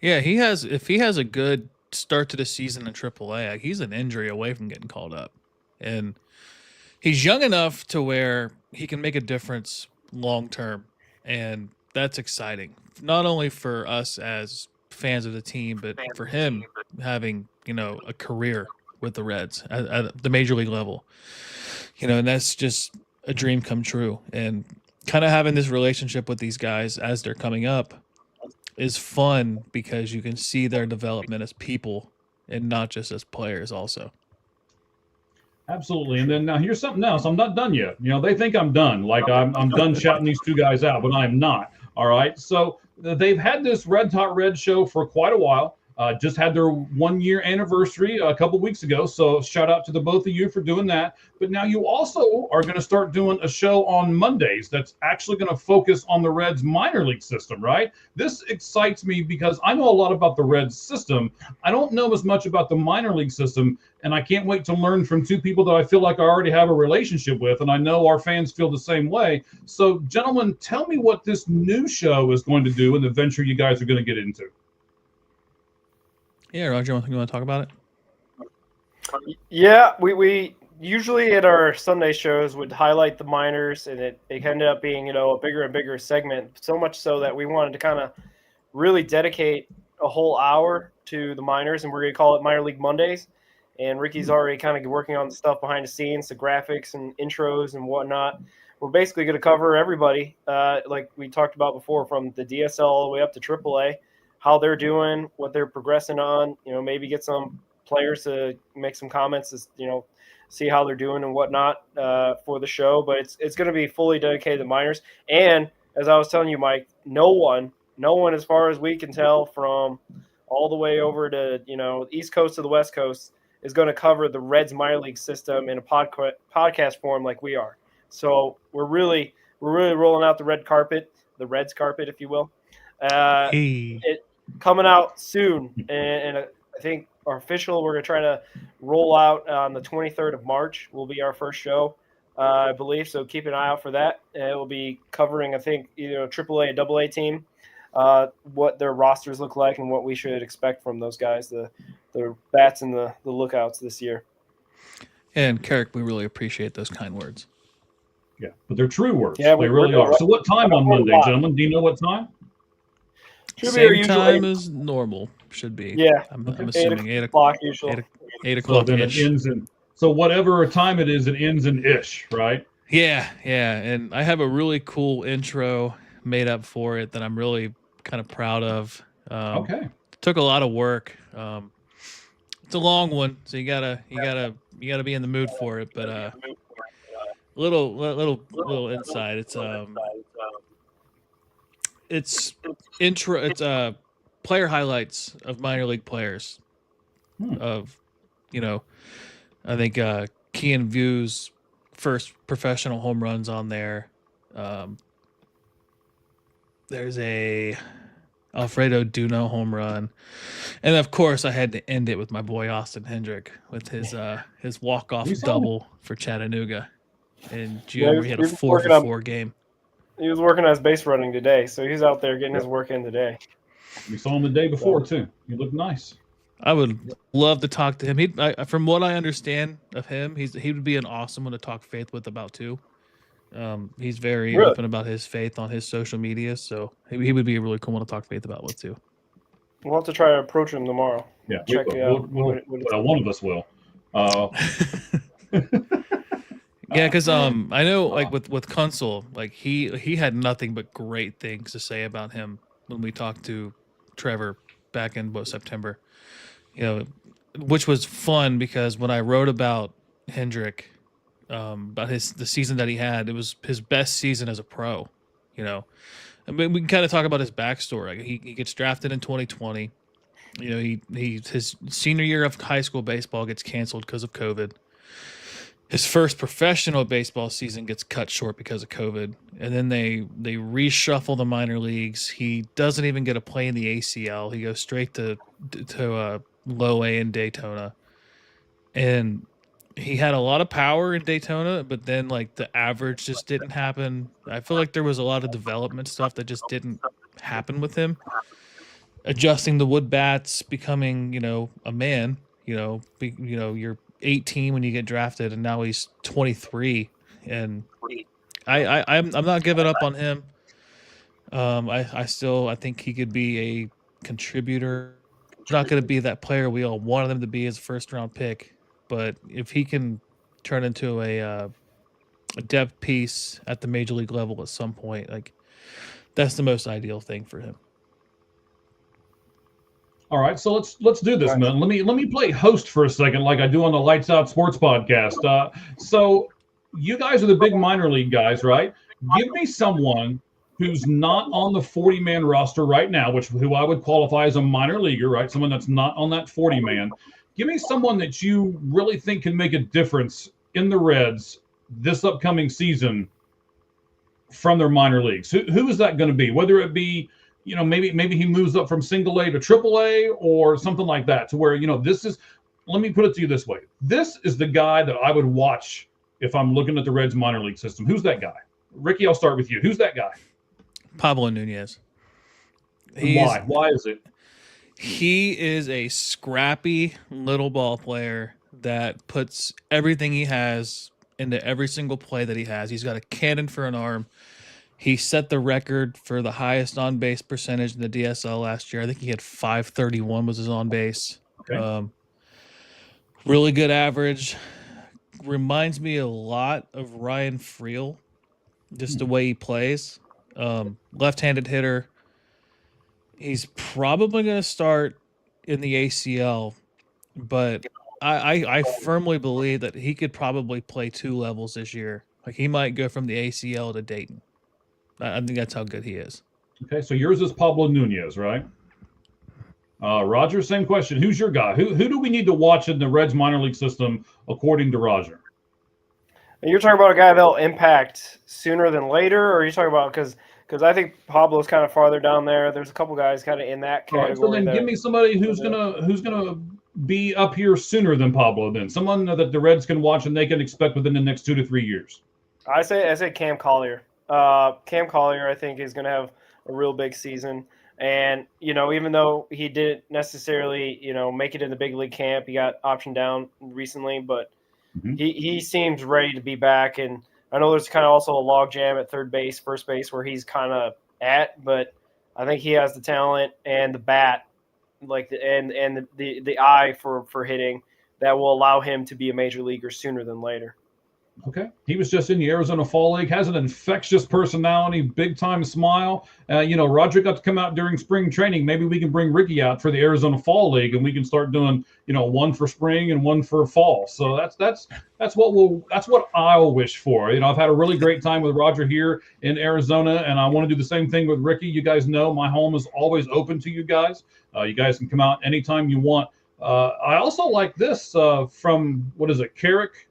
Yeah, if he has a good start to the season in AAA, he's an injury away from getting called up, and he's young enough to where he can make a difference long term, and that's exciting. Not only for us as fans of the team, but for him having a career with the Reds at the major league level, and that's just a dream come true. And kind of having this relationship with these guys as they're coming up is fun because you can see their development as people and not just as players also. Absolutely. And then now here's something else. I'm not done yet. They think I'm done. Like I'm done shouting these two guys out, but I'm not. All right. So they've had this Red Hot Red show for quite a while. Just had their 1 year anniversary a couple weeks ago. So shout out to the both of you for doing that. But now you also are going to start doing a show on Mondays that's actually going to focus on the Reds minor league system, right? This excites me because I know a lot about the Reds system. I don't know as much about the minor league system, and I can't wait to learn from two people that I feel like I already have a relationship with, and I know our fans feel the same way. So, gentlemen, tell me what this new show is going to do and the venture you guys are going to get into. Yeah, Roger, you want to talk about it? Yeah, we usually at our Sunday shows would highlight the minors, and it ended up being a bigger and bigger segment, so much so that we wanted to kind of really dedicate a whole hour to the minors, and we're going to call it Minor League Mondays. And Ricky's already kind of working on the stuff behind the scenes, the graphics and intros and whatnot. We're basically going to cover everybody, like we talked about before, from the DSL all the way up to AAA, how they're doing, what they're progressing on, maybe get some players to make some comments, see how they're doing and whatnot for the show. But it's going to be fully dedicated to minors. And as I was telling you, Mike, no one, as far as we can tell, from all the way over to, East Coast to the West Coast, is going to cover the Reds minor league system in a podcast form like we are. So we're really rolling out the red carpet, the Reds carpet, if you will. It coming out soon, and I think our official, we're going to try to roll out on the 23rd of March will be our first show, I believe. So keep an eye out for that. It will be covering, I think, either a AAA, a AA team. what their rosters look like and what we should expect from those guys, the bats and the lookouts this year. And Carrick, we really appreciate those kind words. Yeah, but they're true words. Yeah, they really are. So what time on Monday, gentlemen? Do you know what time? Same time as normal should be. Yeah. I'm assuming 8 o'clock usually. 8 o'clock. So then it ends in. So whatever time it is, it ends in ish, right? Yeah. And I have a really cool intro made up for it that I'm really kind of proud of. Okay. Took a lot of work. It's a long one, so you gotta be in the mood for it. But little insight. It's player highlights of minor league players. Of, I think Kean View's first professional home runs on there. There's a Alfredo Duno home run, and of course I had to end it with my boy Austin Hendrick with his walk-off double for Chattanooga in June, where he had a 4-for-4 game. He was working on his base running today, so he's out there getting his work in today. We saw him the day before too. He looked nice. I would love to talk to him. From what I understand of him, he would be an awesome one to talk faith with about too. He's very open about his faith on his social media, so he would be a really cool one to talk faith about with too. We'll have to try to approach him tomorrow. Yeah, check it out. One of us will. Yeah, because I know like with Kunzel, like he had nothing but great things to say about him when we talked to Trevor back in September. Which was fun because when I wrote about Hendrick, about the season that he had, it was his best season as a pro. I mean, we can kind of talk about his backstory. Like, he gets drafted in 2020. His senior year of high school baseball gets canceled because of COVID. His first professional baseball season gets cut short because of COVID, and then they reshuffle the minor leagues. He doesn't even get a play in the ACL. He goes straight to low A in Daytona, and he had a lot of power in Daytona, but then like the average just didn't happen. I feel like there was a lot of development stuff that just didn't happen with him. Adjusting the wood bats, becoming a man. You're 18 when you get drafted, and now he's 23, and I'm not giving up on him. I think he could be a contributor. He's not going to be that player we all wanted him to be as a first round pick, but if he can turn into a depth piece at the major league level at some point, like that's the most ideal thing for him. All right, so let's do this, man. Let me play host for a second, like I do on the Lights Out Sports podcast. So you guys are the big minor league guys, right? Give me someone who's not on the 40-man roster right now, who I would qualify as a minor leaguer, right? Someone that's not on that 40-man. Give me someone that you really think can make a difference in the Reds this upcoming season from their minor leagues. Who is that going to be? Whether it be maybe he moves up from single A to triple A or something like that, to where, this is, let me put it to you this way. This is the guy that I would watch if I'm looking at the Reds minor league system. Who's that guy? Ricky, I'll start with you. Who's that guy? Pablo Nunez. Why? Why is it? He is a scrappy little ball player that puts everything he has into every single play that he has. He's got a cannon for an arm. He set the record for the highest on-base percentage in the DSL last year. I think he had 531 was his on-base. Okay. Really good average. Reminds me a lot of Ryan Friel, just the way he plays. Left-handed hitter. He's probably going to start in the ACL, but I firmly believe that he could probably play 2 levels this year. Like, he might go from the ACL to Dayton. I think that's how good he is. Okay, so yours is Pablo Nunez, right? Roger, same question. Who's your guy? Who do we need to watch in the Reds minor league system, according to Roger? And you're talking about a guy that'll impact sooner than later, or are you talking about because I think Pablo's kind of farther down there. There's a couple guys kind of in that category. Right, so then give me somebody who's gonna be up here sooner than Pablo. Then someone that the Reds can watch and they can expect within the next 2 to 3 years. I say Cam Collier. Cam Collier, I think, is going to have a real big season. And, even though he didn't necessarily, make it in the big league camp, he got optioned down recently, but Mhm. he seems ready to be back. And I know there's kind of also a log jam at third base, first base where he's kind of at, but I think he has the talent and the bat, like the eye for hitting that will allow him to be a major leaguer sooner than later. Okay. He was just in the Arizona Fall League, has an infectious personality, big time smile. Roger got to come out during spring training. Maybe we can bring Ricky out for the Arizona Fall League and we can start doing, one for spring and one for fall. So that's what I'll wish for. I've had a really great time with Roger here in Arizona, and I want to do the same thing with Ricky. You guys know my home is always open to you guys. You guys can come out anytime you want. I also like this from, what is it, Carrick?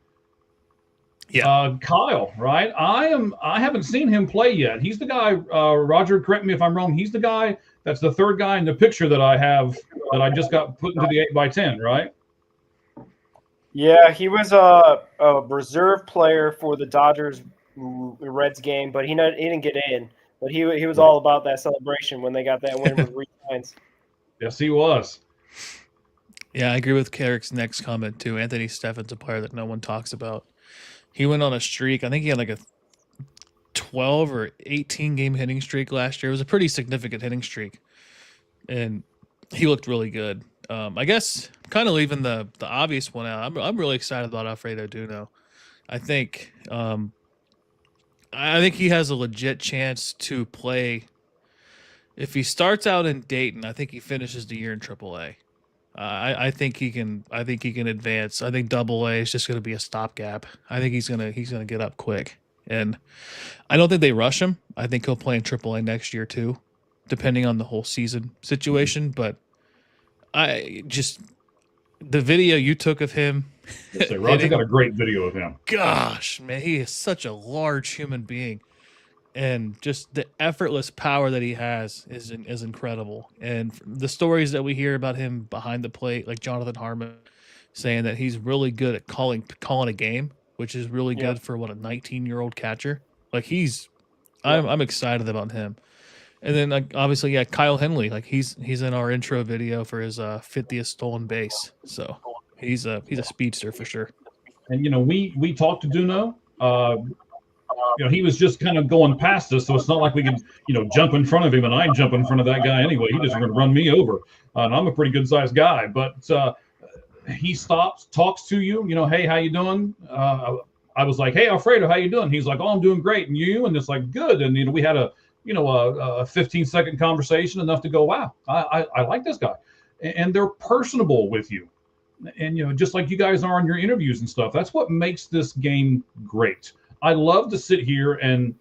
Yeah. Kyle, right? I haven't seen him play yet. He's the guy, Roger, correct me if I'm wrong. He's the guy that's the third guy in the picture that I have that I just got put into the 8x10, right? Yeah, he was a reserve player for the Dodgers Reds game, but he didn't get in. But he was all about that celebration when they got that win with re-signs. Yes, he was. Yeah, I agree with Carrick's next comment too. Anthony Steffen's a player that no one talks about. He went on a streak. I think he had like a 12 or 18 game hitting streak last year. It was a pretty significant hitting streak, and he looked really good. I guess kind of leaving the obvious one out. I'm really excited about Alfredo Duno. I think I think he has a legit chance to play. If he starts out in Dayton, I think he finishes the year in AAA. I think he can. I think he can advance. I think Double A is just going to be a stopgap. I think he's gonna get up quick, and I don't think they rush him. I think he'll play in AAA next year too, depending on the whole season situation. But I just the video you took of him. Yes, Roger got a great video of him. Gosh, man, he is such a large human being, and just the effortless power that he has is incredible. And the stories that we hear about him behind the plate, like Jonathan Harmon saying that he's really good at calling a game, which is really good for what, a 19-year-old catcher. Like I'm excited about him. And then like obviously, yeah, Kyle Henley, like he's in our intro video for his 50th stolen base. So he's a speedster for sure. And we talked to Duno. He was just kind of going past us, so it's not like we can, jump in front of him, and I jump in front of that guy anyway. He just going to run me over, and I'm a pretty good sized guy. But he stops, talks to you. Hey, how you doing? I was like, hey, Alfredo, how you doing? He's like, oh, I'm doing great, and you? And it's like, good. And we had a 15-second conversation, enough to go, wow, I like this guy, and they're personable with you. And just like you guys are in your interviews and stuff, that's what makes this game great. I love to sit here and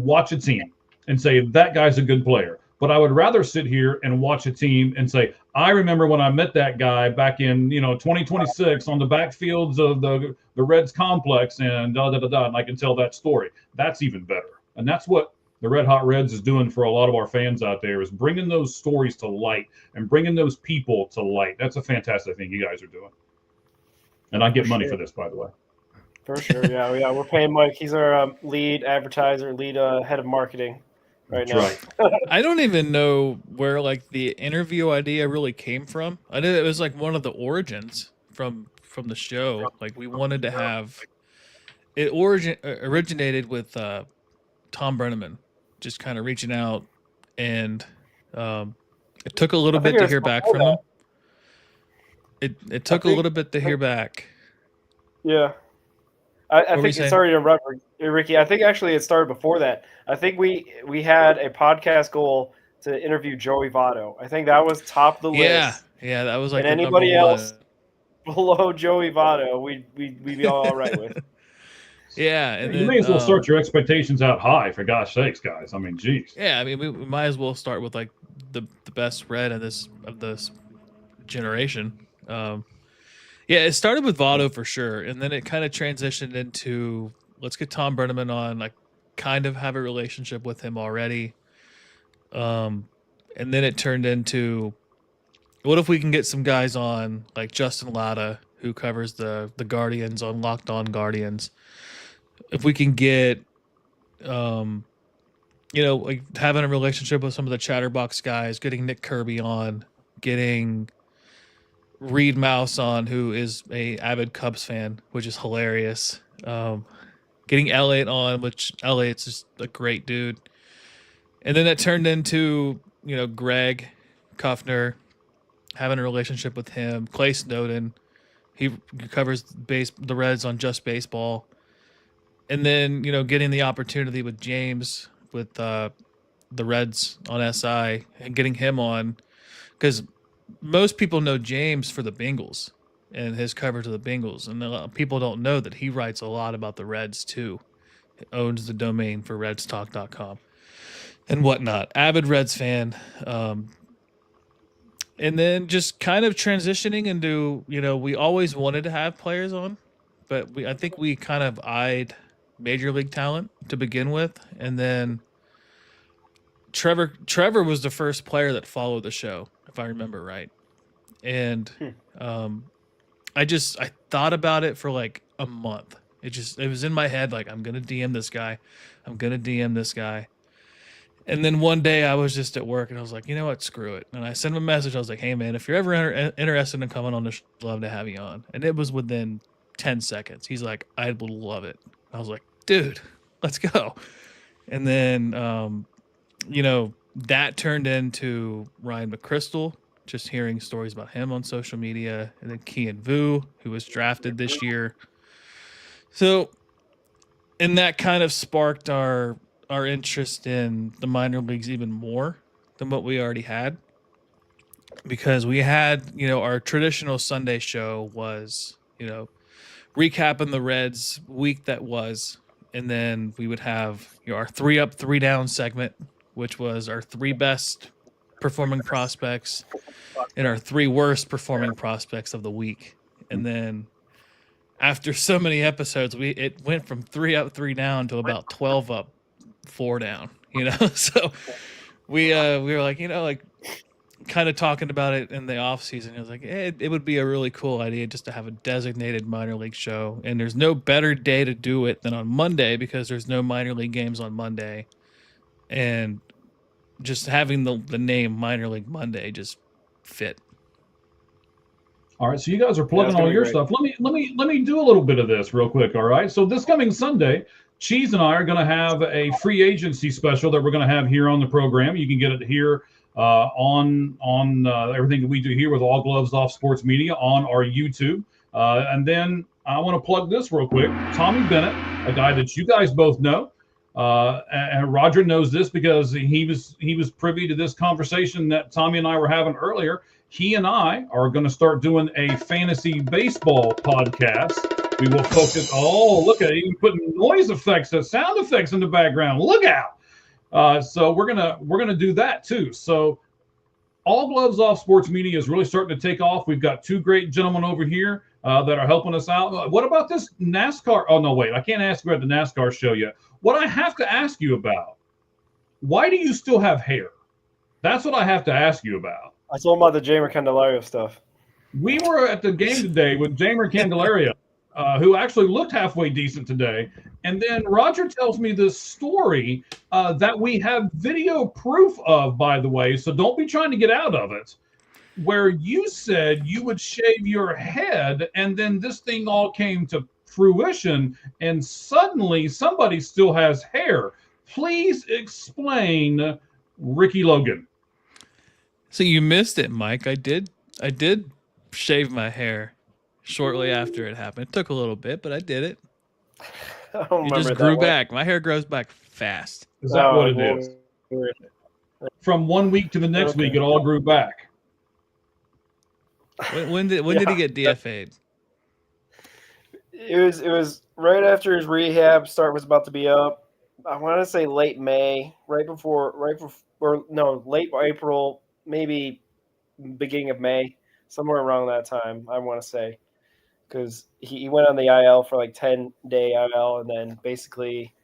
watch a team and say that guy's a good player, but I would rather sit here and watch a team and say, I remember when I met that guy back in 2026 on the backfields of the Reds complex, and and I can tell that story. That's even better, and that's what the Red Hot Reds is doing for a lot of our fans out there, is bringing those stories to light and bringing those people to light. That's a fantastic thing you guys are doing. And I get money for this, by the way. For sure, yeah. We're paying Mike. He's our lead advertiser, lead head of marketing right now. Right. I don't even know where like the interview idea really came from. I knew it was like one of the origins from the show. Like we wanted to have it originated with Tom Brenneman just kind of reaching out, and it took a little bit to hear back from him. It took a little bit to hear back. Yeah. I think, sorry to interrupt, Ricky. I think actually it started before that. I think we had a podcast goal to interview Joey Votto. I think that was top of the list. Yeah, that was like and anybody else below Joey Votto, we'd be all right with. Yeah, and you may as well start your expectations out high, for gosh sakes, guys. I mean, geez. Yeah, I mean, we might as well start with like the best Red of this generation. Yeah, it started with Votto for sure, and then it kind of transitioned into let's get Tom Brenneman on. I kind of have a relationship with him already, and then it turned into what if we can get some guys on like Justin Latta, who covers the Guardians on Locked On Guardians. If we can get like having a relationship with some of the Chatterbox guys, getting Nick Kirby on, getting Reed Mouse on, who is a avid Cubs fan, which is hilarious. Getting Elliot on, which Elliot's just a great dude. And then it turned into, Greg Kuffner, having a relationship with him, Clay Snowden. He covers the Reds on Just Baseball. And then, getting the opportunity with James with the Reds on SI and getting him on, because most people know James for the Bengals and his coverage of the Bengals. And a lot of people don't know that he writes a lot about the Reds too. He owns the domain for redstalk.com and whatnot. Avid Reds fan. And then just kind of transitioning into, we always wanted to have players on, but I think we kind of eyed major league talent to begin with. And then Trevor was the first player that followed the show, if I remember right. And I thought about it for like a month. It was in my head, like, I'm going to DM this guy. I'm going to DM this guy. And then one day I was just at work and I was like, you know what, screw it. And I sent him a message. I was like, hey man, if you're ever interested in coming on the show, I'd love to have you on. And it was within 10 seconds. He's like, I would love it. I was like, dude, let's go. And then, that turned into Ryan McChrystal, just hearing stories about him on social media. And then Kian Vu, who was drafted this year. So, and that kind of sparked our interest in the minor leagues even more than what we already had, because we had, our traditional Sunday show was, recapping the Reds week that was, and then we would have, our 3 up, 3 down segment, which was our 3 best performing prospects and our 3 worst performing prospects of the week. And then after so many episodes, it went from 3 up, 3 down to about 12 up, 4 down, So we were like, kind of talking about it in the off season. It was like, it would be a really cool idea just to have a designated minor league show. And there's no better day to do it than on Monday, because there's no minor league games on Monday. And just having the name Minor League Monday just fit. All right, so you guys are plugging all your stuff. Let me do a little bit of this real quick. All right, so this coming Sunday, Cheese and I are going to have a free agency special that we're going to have here on the program. You can get it here on everything that we do here with All Gloves Off Sports Media on our YouTube. And then I want to plug this real quick. Tommy Bennett, a guy that you guys both know, and Roger knows this because he was privy to this conversation that Tommy and I were having earlier. He and I are going to start doing a fantasy baseball podcast. We will focus. Oh, look at it! Even putting noise effects, sound effects in the background. Look out! So we're gonna do that too. So All Gloves Off Sports Media is really starting to take off. We've got 2 great gentlemen over here that are helping us out. What about this NASCAR? Oh no, wait! I can't ask you about the NASCAR show yet. What I have to ask you about: why do you still have hair? That's what I have to ask you about. I told him about the Jamer Candelario stuff. We were at the game today with Jamer Candelario, who actually looked halfway decent today. And then Roger tells me this story that we have video proof of, by the way, so don't be trying to get out of it, where you said you would shave your head, and then this thing all came to fruition, and suddenly somebody still has hair. Please explain Ricky Logan. So you missed it, Mike. I did shave my hair shortly after it happened. It took a little bit, but I did it. It just grew back. My hair grows back fast. Is that what it is? From 1 week to the next week, it all grew back. When did he get DFA'd? It was right after his rehab start was about to be up. I want to say late May, late April, maybe beginning of May, somewhere around that time, I want to say. Because he went on the IL for like 10-day IL, and then basically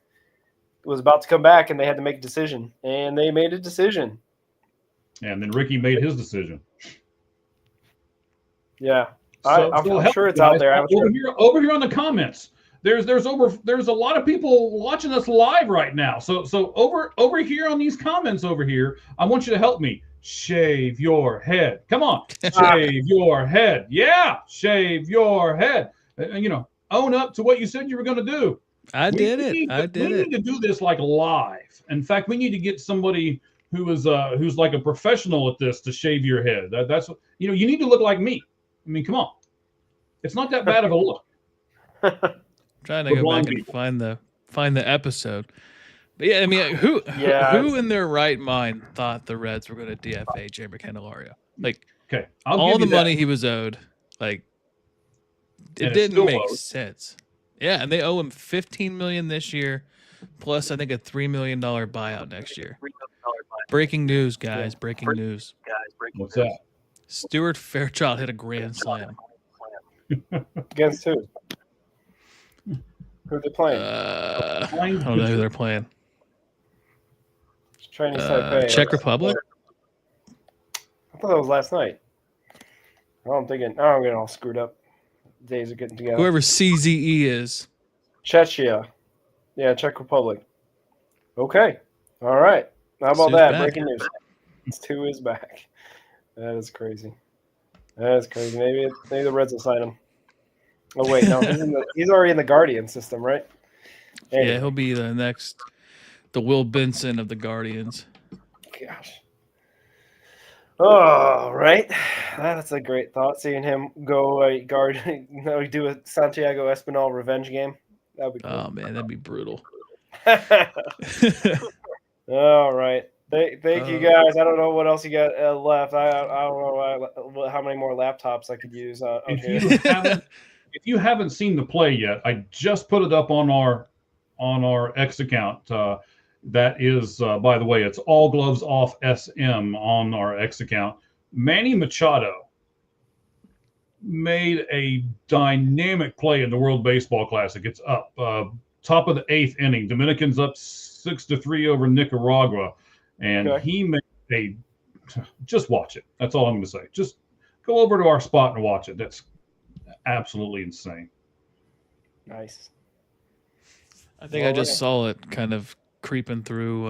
was about to come back, and they had to make a decision. And they made a decision. And then Ricky made his decision. Yeah. I'm sure it's out there. Over here on the comments, there's a lot of people watching us live right now. So over here on these comments over here, I want you to help me. Shave your head. Come on, shave your head. Yeah, shave your head. Own up to what you said you were going to do. I did it. We need to do this like live. In fact, we need to get somebody who's like a professional at this to shave your head. That's you need to look like me. I mean, come on. It's not that bad of a look. Trying to go back and find the episode. But yeah, I mean, who in their right mind thought the Reds were going to DFA Jeimer Candelario? Like, okay, all the money he was owed, like, it didn't make sense. Yeah, and they owe him $15 million this year, plus I think a $3 million buyout next year. Breaking news, guys! Breaking news. What's that? Stuart Fairchild hit a grand slam. Against who? Who are they playing? I don't know who they're playing. Chinese Taipei. Czech Republic? I thought that was last night. I'm getting all screwed up. Days are getting together. Whoever CZE is. Czechia. Yeah, Czech Republic. Okay. All right. How about that? Back. Breaking news. Stu is back. That is crazy. Maybe the Reds will sign him. Oh wait, no, he's already in the Guardian system, right? Anyway. Yeah, he'll be the Will Benson of the Guardians. Gosh. Oh, right. That's a great thought. Seeing him go do a Santiago Espinal revenge game. That'd be cool. Oh man, that'd be brutal. All right. Thank you guys. I don't know what else you got left. I don't know how many more laptops I could use. If you haven't seen the play yet, I just put it up on our X account. That is, by the way, it's All Gloves Off SM on our X account. Manny Machado made a dynamic play in the World Baseball Classic. It's up top of the 8th inning. Dominicans up 6-3 over Nicaragua, and he made just watch it. That's all I'm going to say. Just go over to our spot and watch it. That's absolutely insane. Nice. I think I just saw it kind of creeping through,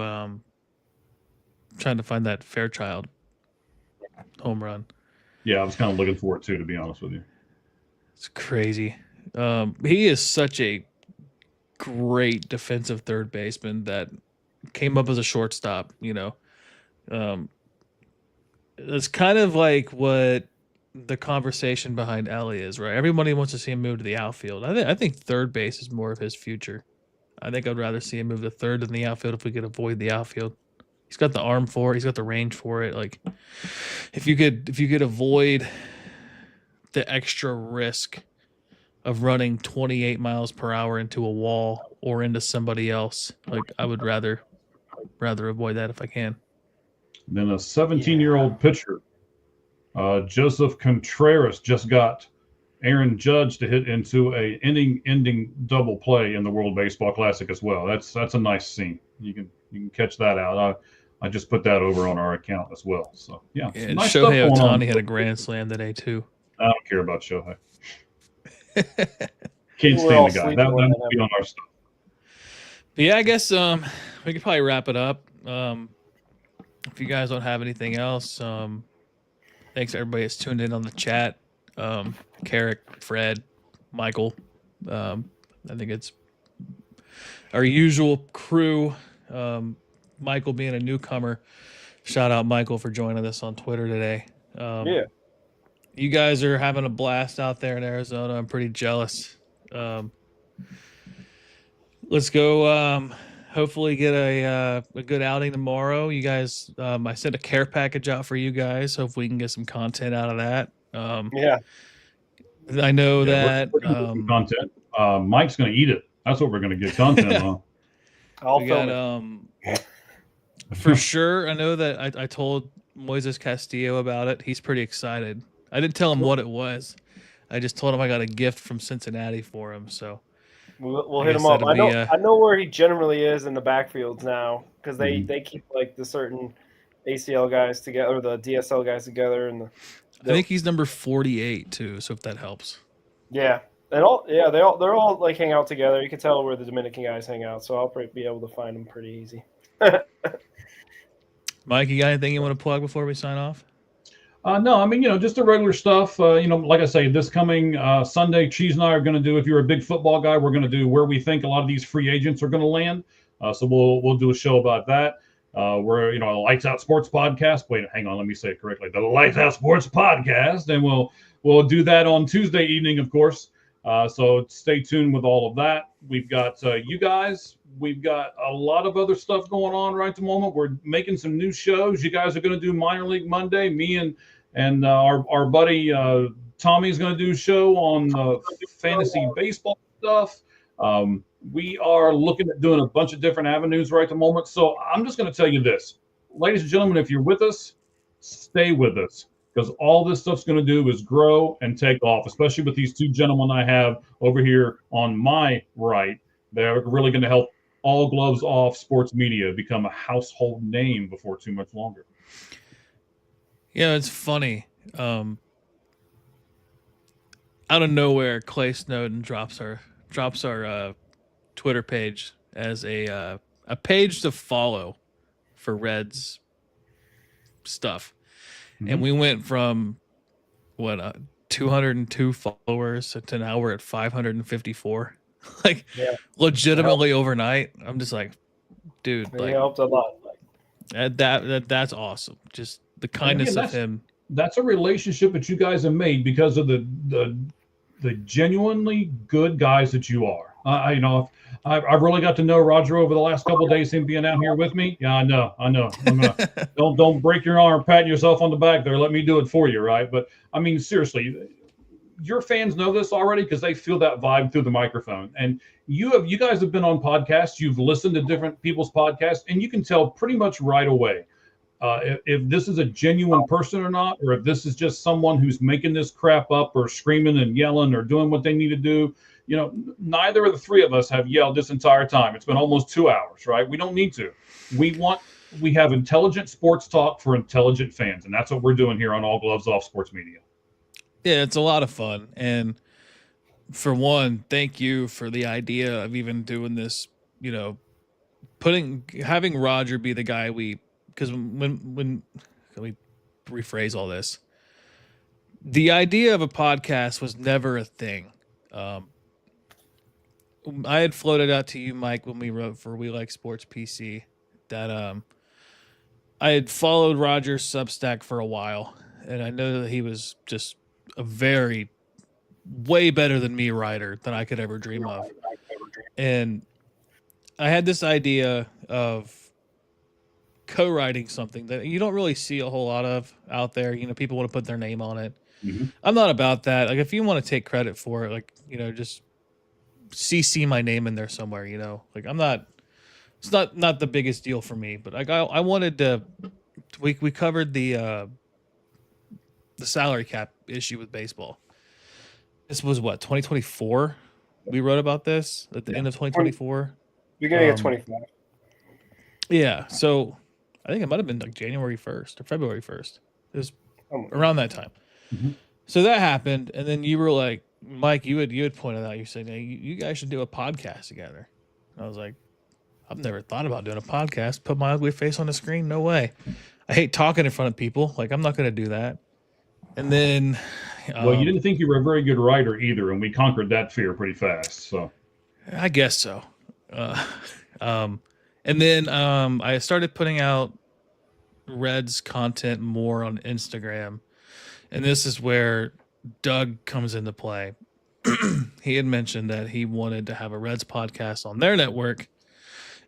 trying to find that Fairchild home run. Yeah, I was kind of looking for it too, to be honest with you. It's crazy. He is such a great defensive third baseman that came up as a shortstop. It's kind of like what the conversation behind Ellie is, right? Everybody wants to see him move to the outfield. I think third base is more of his future. I think I'd rather see him move to third than the outfield if we could avoid the outfield. He's got the arm for it. He's got the range for it. Like, if you could avoid the extra risk of running 28 miles per hour into a wall or into somebody else, like, I would rather avoid that if I can. Then a 17-year-old pitcher, Joseph Contreras, just got Aaron Judge to hit into a inning-ending double play in the World Baseball Classic as well. That's a nice scene. You can catch that out. I just put that over on our account as well. So yeah, nice Shohei Ohtani had a grand slam today too. I don't care about Shohei. Can't stand the guy. That would be on our stuff. But yeah, I guess we could probably wrap it up. If you guys don't have anything else, thanks to everybody that's tuned in on the chat. Carrick, Fred, Michael. I think it's our usual crew. Michael being a newcomer. Shout out Michael for joining us on Twitter today. Yeah. You guys are having a blast out there in Arizona. I'm pretty jealous. Let's go hopefully get a good outing tomorrow. You guys, I sent a care package out for you guys. Hopefully we can get some content out of that. Yeah. I know that content. Mike's going to eat it. That's what we're going to get content on. I'll we got for sure. I know that I told Moises Castillo about it. He's pretty excited. I didn't tell him what it was. I just told him I got a gift from Cincinnati for him. So we'll hit him up. I know where he generally is in the backfields now because they keep like the certain ACL guys together, or the DSL guys together, and I think he's number 48 too. So if that helps. Yeah, they're all like hang out together. You can tell where the Dominican guys hang out, so I'll probably be able to find them pretty easy. Mike, you got anything you want to plug before we sign off? No, I mean, just the regular stuff. Like I say, this coming Sunday, Cheese and I are going to do, if you're a big football guy, we're going to do where we think a lot of these free agents are going to land. So we'll do a show about that. We're, a Lights Out Sports podcast. Wait, hang on, let me say it correctly. The Lights Out Sports podcast. And we'll do that on Tuesday evening, of course. So stay tuned with all of that. We've got you guys. We've got a lot of other stuff going on right at the moment. We're making some new shows. You guys are going to do Minor League Monday. Me and our buddy Tommy's going to do a show on fantasy baseball stuff. We are looking at doing a bunch of different avenues right at the moment. So I'm just going to tell you this, ladies and gentlemen, if you're with us, stay with us, because all this stuff's going to do is grow and take off, especially with these two gentlemen I have over here on my right. They're really going to help All Gloves Off Sports Media become a household name before too much longer. Yeah, it's funny. Out of nowhere, Clay Snowden drops our Twitter page as a page to follow for Reds stuff, and we went from 202 followers to now we're at 554. Like, legitimately overnight. I'm just like, dude, It helped a lot. That's awesome. Just the kindness of him. That's a relationship that you guys have made because of the genuinely good guys that you are. I've really got to know Roger over the last couple of days, him being out here with me. Yeah, I know. Don't break your arm patting yourself on the back there. Let me do it for you, right? But I mean, seriously, your fans know this already because they feel that vibe through the microphone. And you guys have been on podcasts, you've listened to different people's podcasts, and you can tell pretty much right away if this is a genuine person or not, or if this is just someone who's making this crap up or screaming and yelling or doing what they need to do. Neither of the three of us have yelled this entire time. It's been almost 2 hours, right? We don't need to. We have intelligent sports talk for intelligent fans, and that's what we're doing here on All Gloves Off Sports Media. Yeah, it's a lot of fun. And for one, thank you for the idea of even doing this, having Roger be the guy because when let me rephrase all this. The idea of a podcast was never a thing. I had floated out to you, Mike, when we wrote for We Like Sports PC, that I had followed Roger's Substack for a while, and I know that he was just a way better than me writer than I could ever dream of. And I had this idea of co-writing something that you don't really see a whole lot of out there. People want to put their name on it. Mm-hmm. I'm not about that. Like, if you want to take credit for it, just CC my name in there somewhere, like it's not the biggest deal for me, but I wanted to, we covered the salary cap issue with baseball. This was 2024. We wrote about this at the end of 2024. Beginning of 25. Yeah. So I think it might've been like January 1st or February 1st. It was around that time. Mm-hmm. So that happened. And then you were like, Mike, you had pointed out, you said, hey, you guys should do a podcast together. And I was like, I've never thought about doing a podcast. Put my ugly face on the screen. No way. I hate talking in front of people. Like, I'm not going to do that. And then, well, you didn't think you were a very good writer either, and we conquered that fear pretty fast. So, I guess so. And then I started putting out Reds content more on Instagram, and this is where Doug comes into play. He had mentioned that he wanted to have a Reds podcast on their network,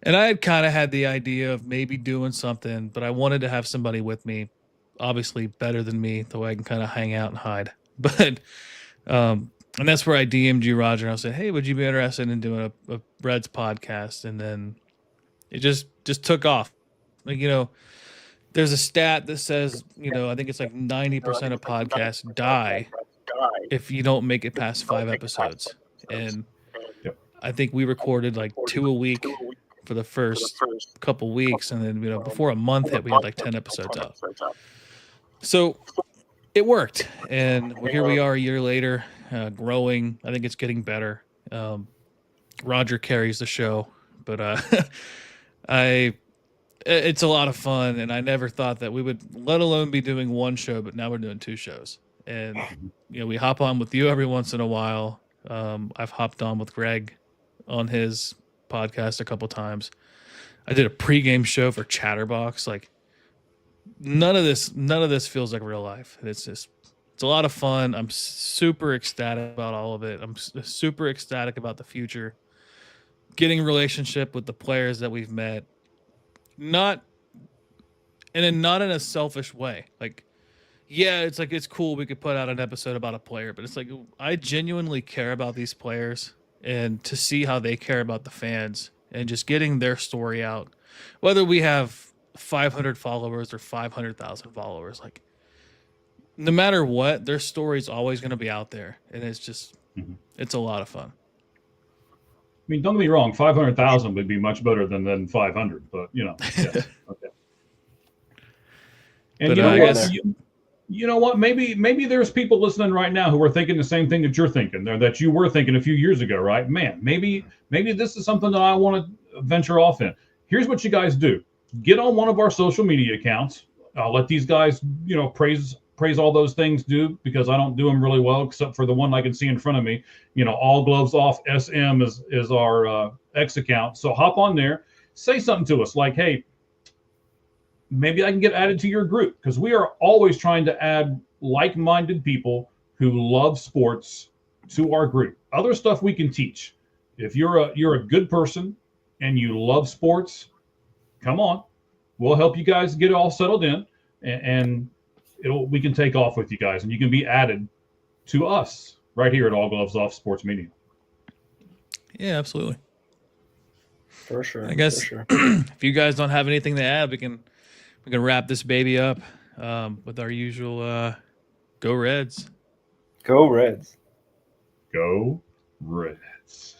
and I had kind of had the idea of maybe doing something, but I wanted to have somebody with me, obviously better than me, the way I can kind of hang out and hide. But and that's where I DM'd you, Roger, and I said, hey, would you be interested in doing a Reds podcast? And then it just took off. Like, there's a stat that says, I think it's like 90% of podcasts die if you don't make it past 5 episodes. And I think we recorded like 2 a week for the first couple weeks, and then before a month hit, we had like 10 episodes out. So it worked, and here we are a year later. growing. I think it's getting better. Roger carries the show, but it's a lot of fun, and I never thought that we would, let alone be doing one show, but now we're doing 2 shows. And we hop on with you every once in a while. I've hopped on with Greg on his podcast a couple times. I did a pregame show for Chatterbox. Like, none of this feels like real life. It's a lot of fun. I'm super ecstatic about all of it. I'm super ecstatic about the future. Getting a relationship with the players that we've met, not in a selfish way. Like, yeah, it's like, it's cool we could put out an episode about a player, but it's like, I genuinely care about these players, and to see how they care about the fans and just getting their story out, whether we have 500 followers or 500,000 followers, like, no matter what, their story's always going to be out there, and it's just it's a lot of fun. I mean, don't get me wrong, 500,000 would be much better than 500, but yes. Okay. And But, I guess you know what? Maybe there's people listening right now who are thinking the same thing that you're thinking, or that you were thinking a few years ago, right? Man, maybe this is something that I want to venture off in. Here's what you guys do: get on one of our social media accounts. I'll let these guys, praise all those things because I don't do them really well, except for the one I can see in front of me. All gloves off SM is our X account. So hop on there, say something to us like, hey, maybe I can get added to your group, because we are always trying to add like-minded people who love sports to our group. Other stuff we can teach. If you're a good person and you love sports, come on. We'll help you guys get it all settled in, and we can take off with you guys, and you can be added to us right here at All Gloves Off Sports Media. Yeah, absolutely. For sure. I guess if you guys don't have anything to add, we can wrap this baby up with our usual go Reds. Go Reds. Go Reds.